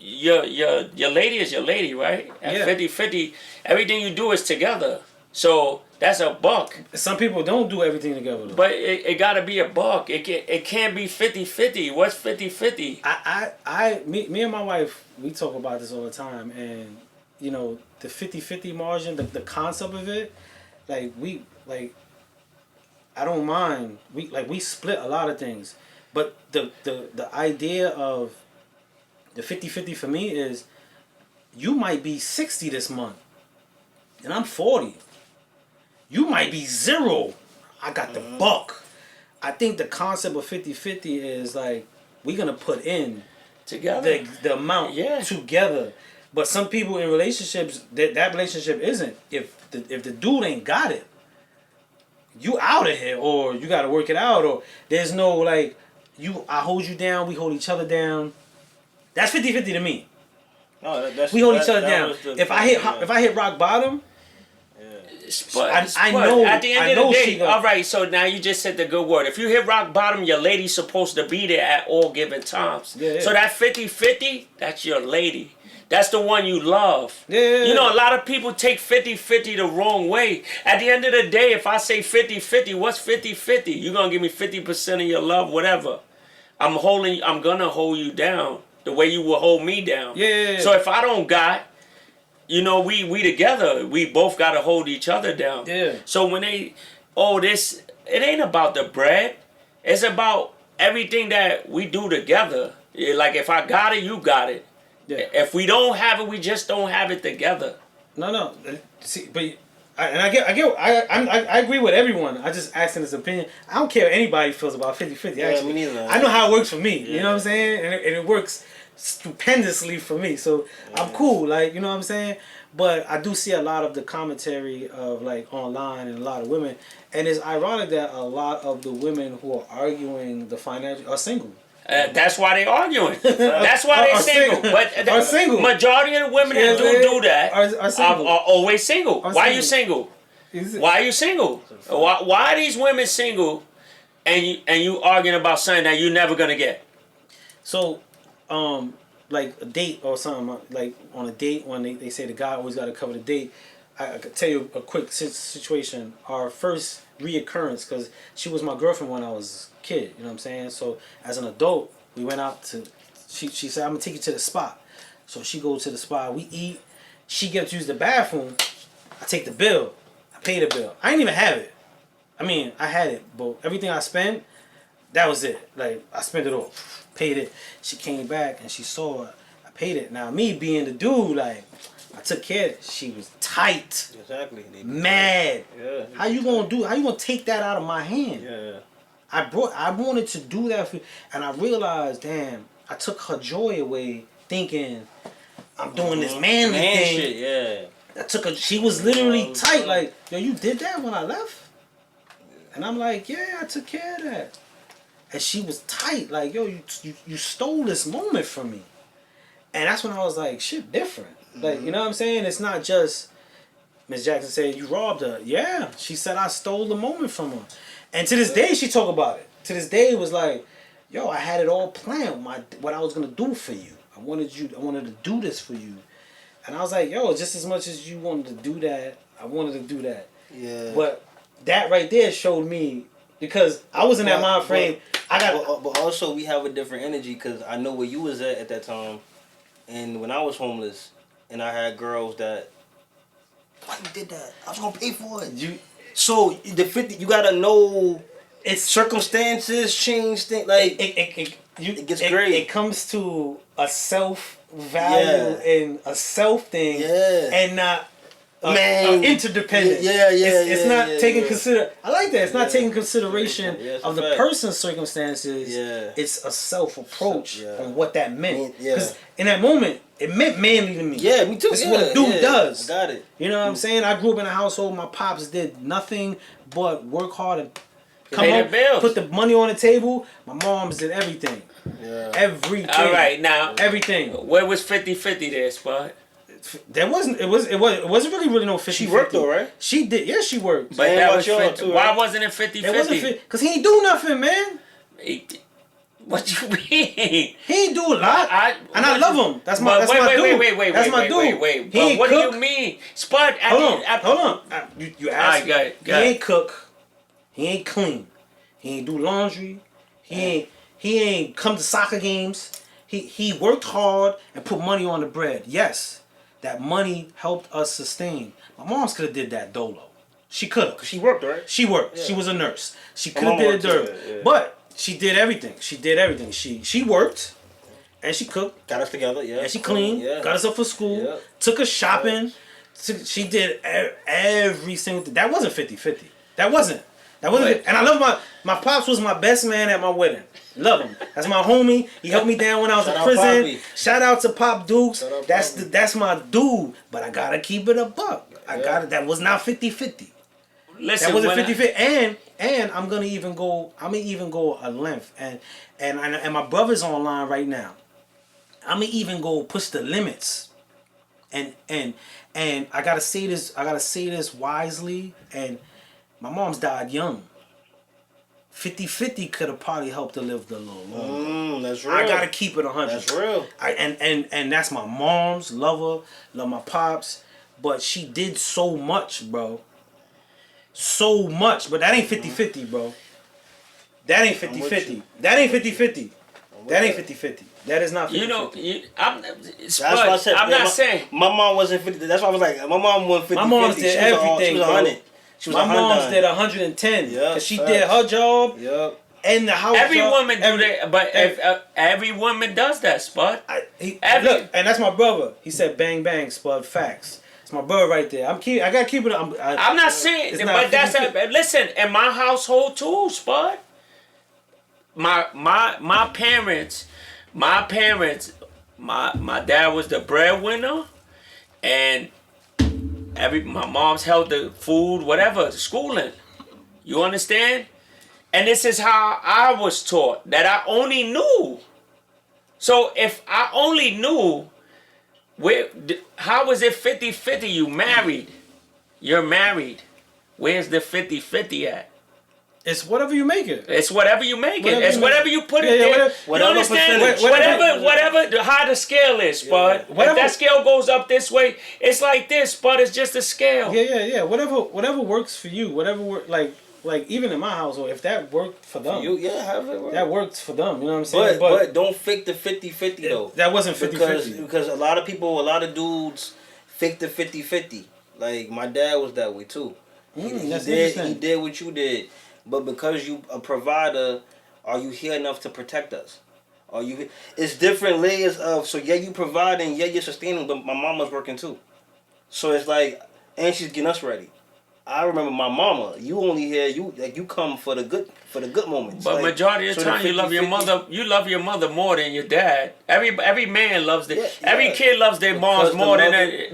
Your lady is your lady, right? At 50-50, everything you do is together. So that's a buck. Some people don't do everything together though. But it gotta be a buck. It can't be 50-50. What's 50-50? Me and my wife, we talk about this all the time, and you know, the 50-50 margin, the concept of it, I don't mind. We split a lot of things. But the idea of the 50-50 for me is you might be 60 this month and I'm 40. You might be 0. I got the buck. I think the concept of 50-50 is like we're gonna put in together the amount together. But some people in relationships that relationship isn't. If the dude ain't got it, you out of here, or you gotta work it out, or there's no like I hold you down, we hold each other down. That's 50-50 to me. No, we hold each other down. If I hit rock bottom. But I know. At the end of the day, all right. So now you just said the good word. If you hit rock bottom, your lady's supposed to be there at all given times. Yeah. So that 50-50, that's your lady. That's the one you love. Yeah. You know, a lot of people take 50-50 the wrong way. At the end of the day, if I say 50-50, what's 50-50? You're gonna give me 50% of your love, whatever. I'm gonna hold you down the way you will hold me down. Yeah. So if I don't got, you know, we together. We both got to hold each other down. Yeah. So when they, this, it ain't about the bread. It's about everything that we do together. Like if I got it, you got it. Yeah. If we don't have it, we just don't have it together. No. See, but I agree with everyone. I just asking his opinion. I don't care what anybody feels about 50-50. Actually, me neither. I know how it works for me. Yeah. You know what I'm saying? And it works stupendously for me. So I'm cool. Like, you know what I'm saying? But I do see a lot of the commentary of like online and a lot of women, and it's ironic that a lot of the women who are arguing the financial are single. That's why they arguing. That's why they single. But are single. Majority of the women that do that are single. are always single. Are Why are you single? Why are you single? Why are these women single, and you arguing about something that you're never gonna get? So, like a date or something, like on a date when they say the guy always got to cover the date. I could tell you a quick situation. Our first reoccurrence, because she was my girlfriend when I was a kid, you know what I'm saying? So as an adult, we went out to, she said, I'm going to take you to the spot. So she goes to the spot, we eat, she gets to use the bathroom, I take the bill, I pay the bill. I didn't even have it. I mean, I had it, but everything I spent, that was it. Like, I spent it all, paid it. She came back and she saw it, I paid it. Now, me being the dude, like, I took care of it. She was tight. Exactly. Mad. Yeah. How you gonna take that out of my hand? Yeah. I wanted to do that for, and I realized, damn, I took her joy away thinking I'm doing this manly thing. Shit, yeah. I took her, she was literally tight, like, yo, you did that when I left? And I'm like, yeah, I took care of that. And she was tight, like, yo, you stole this moment from me. And that's when I was like, shit, different. Like, you know what I'm saying? It's not just Miss Jackson said you robbed her. Yeah, she said I stole the moment from her. And to this day, she talk about it. To this day, it was like, yo, I had it all planned. What I was gonna do for you. I wanted to do this for you. And I was like, yo, just as much as you wanted to do that, I wanted to do that. Yeah. But that right there showed me, because I was in that mind frame. But also we have a different energy, because I know where you was at that time, and when I was homeless. And I had girls that, why you did that? I was gonna pay for it. So the 50, you gotta know. It's circumstances change things. Like it gets great. It comes to a self value and a self thing, and not interdependence. It's not taking consider. I like that. It's not taking consideration of the person's circumstances. It's a self approach on what that meant. Because in that moment, it meant manly to me. Yeah, me too. This is what a dude does. I got it. You know what I'm saying? I grew up in a household. My pops did nothing but work hard and come pay home, the bills, put the money on the table. My moms did everything. Yeah. Everything. All right, now everything. Where was 50-50 there, Spud? There wasn't. It wasn't really no 50-50. She worked though, right? She did. Yeah, she worked. But that was 50, too, right? Why wasn't it 50-50? It wasn't 50 because he ain't do nothing, man. What you mean? He ain't do a lot. I love him. That's my dude. That's my dude. Wait. But what do you mean? Spud, hold on. You asked me. He ain't cook. He ain't clean. He ain't do laundry. He ain't come to soccer games. He worked hard and put money on the bread. Yes, that money helped us sustain. My mom's could have did that dolo. She could have. She worked, right? She worked. Yeah. She was a nurse. She could have did it dirt. Yeah. But she did everything. She worked, and she cooked. Got us together, yeah. And she cleaned. Yeah. Got us up for school. Yeah. Took us shopping. Yeah. She did every single thing. That wasn't 50-50. That wasn't. And I love my pops was my best man at my wedding. Love him. That's my homie. He helped me down when I was in prison. Shout out to Pop Dukes. That's my dude. But I gotta keep it a buck. That was not 50-50. Listen, that wasn't 50-50. And I'm gonna even go a length. And my brother's online right now. I'm gonna even go push the limits. And I gotta say this wisely. And my mom's died young. 50-50 could have probably helped her live a little longer. That's real. I gotta keep it 100. That's real. And that's my mom's. Love my pops. But she did so much, bro. So much. But that ain't 50-50, bro. That ain't 50-50. That ain't 50-50. That ain't 50-50. That is not 50-50. You know, That's what I said. I'm not saying. My mom wasn't 50. That's why I was like, my mom wasn't 50. My mom's did everything, She was 100. She was My 100. mom's did 110. Yep, Cause she facts. did her job Yep. and the house Every job. woman do that, but every woman does that, Spud. Look, and that's my brother. He said, "Bang bang, Spud, facts." It's my brother right there. I gotta keep it. I'm not saying, it's not but that's 50-50. listen. In my household too, Spud. My parents, my dad was the breadwinner, and my mom's held the food, whatever, schooling. You understand? And this is how I was taught, that I only knew. So if I only knew, how was it 50-50? You married. You're married. Where's the 50-50 at? It's whatever you make it. It's whatever you make it. Whatever It's you whatever make- you put Yeah, it yeah, there. whatever You understand? percentage. Whatever, how the scale is, Spud. Whatever- If that scale goes up this way, it's like this, Spud. It's just a scale. Yeah. Whatever works for you. Whatever work like even in my household, if that worked for them, Have it work. that worked for them. You know what I'm saying? But don't fake the 50-50 though. That wasn't 50-50. Because a lot of dudes fake the 50-50. Like my dad was that way too. That's He interesting. did what you did, but because you a provider, are you here enough to protect us? Are you? It's different layers of. So yeah, you providing, yeah, you're sustaining, but my mama's working too. So it's like, and she's getting us ready. I remember my mama. You only hear you come for the good moments. But like, majority of the so time, you love your 50-50 mother. You love your mother more than your dad. Every man loves every yeah. kid loves their moms Because the more than mother-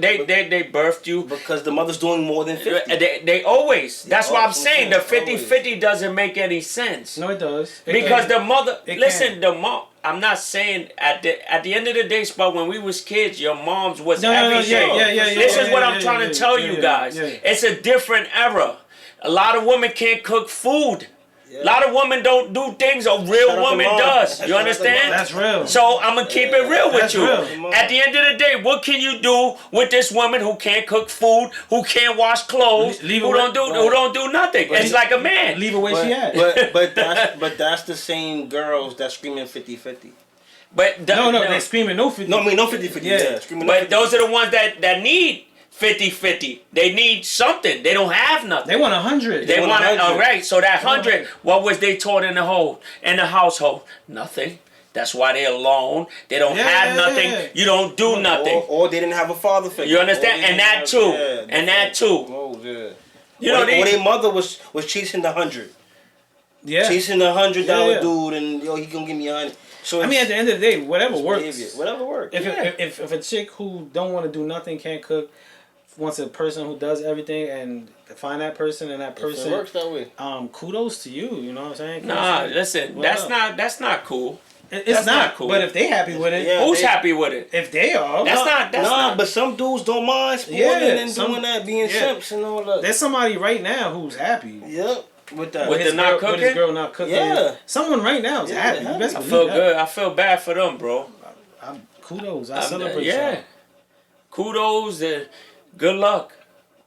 they birthed you. because the mother's doing more than 50. They always. That's why I'm always, saying the always. 50-50 doesn't make any sense. No, it does. Because the mother, It listen, can. the mom. I'm not saying at the end of the day, Spud, when we was kids, your moms was No, everything. yeah. This is what yeah, I'm trying to yeah, tell yeah, you guys. yeah. It's a different era. A lot of women can't cook food. Yeah. A lot of women don't do things a Shout real out to woman mom. does. Shout You out to understand? mom. That's real. So I'm gonna keep it real with That's you. real. At the end of the day, what can you do with this woman who can't cook food, who can't wash clothes, Leave who her don't do with- who don't do nothing? It's like a man. Leave her where she at. But that's the same girls that screaming 50-50. But No, they're screaming no 50. No, I mean no 50-50. Yeah. Yeah, screaming But 50. those are the ones that need 50-50. They need something. They don't have nothing. They want 100. They want want it. 100. All right. So that 100, 100. what was they taught in the household? Nothing. That's why they're alone. They don't have nothing. Yeah. You don't do nothing. Or they didn't have a father figure. You understand? Or they And didn't that have- too. yeah, And that too. Oh yeah. You know or these. their mother was chasing the 100, Yeah. chasing the $100 Yeah. dude, and yo, he gonna give me 100. So I mean, at the end of the day, whatever it's works. behavior. Whatever works. If a chick who don't want to do nothing, can't cook, wants a person who does everything, and find that person and that If person, it works that way. kudos to you. You know what I'm saying? Nah, Kudos to you. listen. Well, That's not cool. It's that's not not cool. But if they happy with it, Yeah. Who's they- happy with it? if they are, That's not. But some dudes don't mind spoiling Yeah, and some- doing that, being yeah. simps and all that. there's somebody right now who's happy. Yep, with that. With his the not girl, with his cooking? girl not cooking. Yeah. Someone right now is Yeah, happy. You happy. best I believe feel that. good. I feel bad for them, bro. Kudos. I celebrate Yeah. y'all. Kudos and good luck.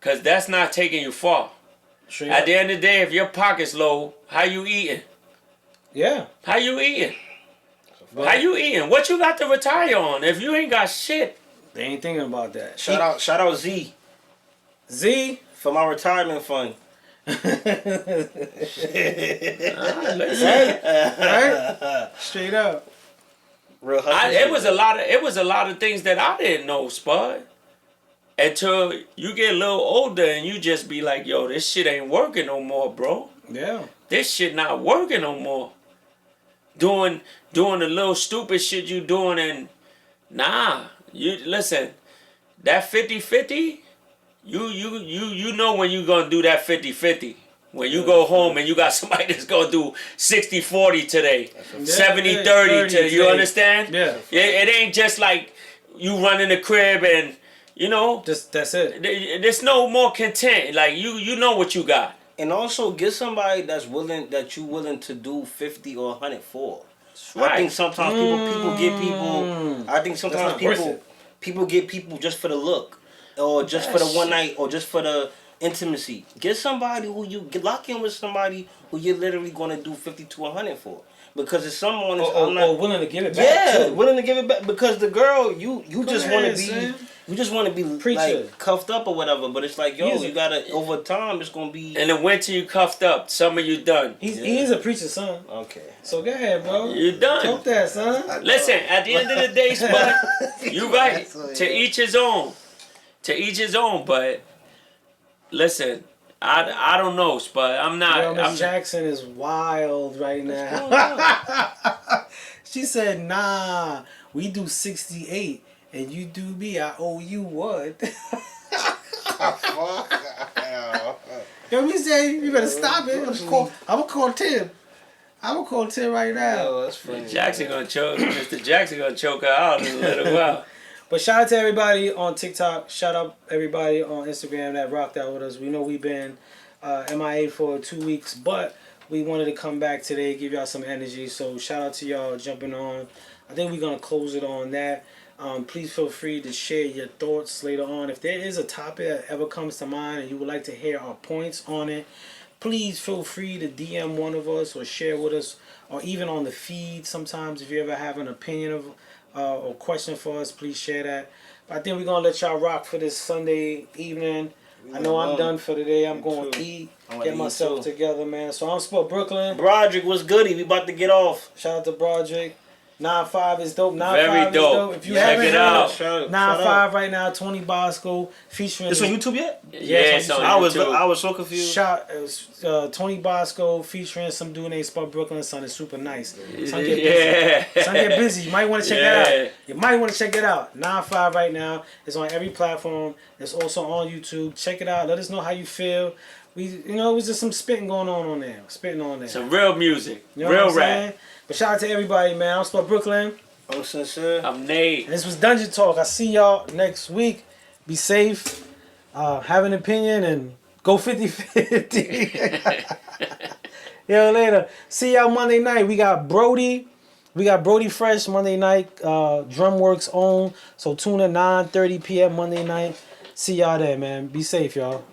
Cause that's not taking you far. Straight At up. the end of the day, if your pocket's low, how you eating? Yeah. How you eating? How you eating? What you got to retire on if you ain't got shit? They ain't thinking about that. Shout out Z Z. for my retirement fund. Right? Straight up. Real hustle. It was a lot of things that I didn't know, Spud. Until you get a little older and you just be like, yo, this shit ain't working no more, bro. Yeah. This shit not working no more. Doing the little stupid shit you doing, and nah, you listen, that 50-50, you know when you gonna do that 50-50. When you go home and you got somebody that's gonna do 60-40 today, 70-30 today, you understand? Yeah. It ain't just like you run in the crib and, you know, Just that's it. there's no more content. Like, you know what you got. And also get somebody that you willing to do 50 or 100 for. Right. I think sometimes people get people. I think sometimes not worth it. people get people just for the look, or just for the one night, or just for the intimacy. Get somebody who lock in with somebody who you're literally going to do 50 to 100 for. Because it's someone or willing to give it back. Yeah, too. willing to give it back. Because the girl, you just want to be, son. you just want to be Preacher. like cuffed up or whatever. But it's like, yo, you gotta over time. It's gonna be. In the winter, you cuffed up. Summer, you done. He is a preacher's son. Okay. So go ahead, bro. You done. Talk that, son. Listen, at the end of the day, Spud, you right. To each his own. To each his own. But listen, I don't know, Spud. I'm not. Yo, Miss Jackson is wild right now. She said, "Nah, we do 68, and you do me. I owe you what?" Yo, me say you better stop it. I'm gonna call Tim. I'm gonna call Tim right now. Oh, that's funny. Jackson gonna choke. Mr. Jackson gonna choke her out in a little while. But shout out to everybody on TikTok. Shout out everybody on Instagram that rocked out with us. We know we've been MIA for 2 weeks, but we wanted to come back today, give y'all some energy. So shout out to y'all jumping on. I think we're going to close it on that. Please feel free to share your thoughts later on. If there is a topic that ever comes to mind and you would like to hear our points on it, please feel free to DM one of us or share with us, or even on the feed sometimes. If you ever have an opinion of or question for us, please share that. But I think we're going to let y'all rock for this Sunday evening. I know I'm done for today. I'm going to eat, get myself together, man. So I'm Spud Brooklyn. Broderick, what's goody? We about to get off. Shout out to Broderick. 9-5 is dope. 9-5 Very is dope. dope. If you Check haven't it heard out. 9-5 right now, Tony Bosco featuring. It's on YouTube yet? Yeah, it's on I YouTube. was so confused. Tony Bosco featuring some dude named Spud Brooklyn. Son is super nice. Son get busy. Yeah. Son get busy. You might want to check that out. You might want to check it out. 9-5 right now. It's on every platform. It's also on YouTube. Check it out. Let us know how you feel. It was just some spitting going on there. Spitting on there. Some real music. You know real what I'm rap. saying? But shout out to everybody, man. I'm Spud Brooklyn. I'm sincere. I'm Nate. And this was Dungeon Talk. I see y'all next week. Be safe. Have an opinion and go 50-50. Yo, later. See y'all Monday night. We got Brody. We got Brody Fresh Monday night. Drumworks own. So tune in 9:30 p.m. Monday night. See y'all there, man. Be safe, y'all.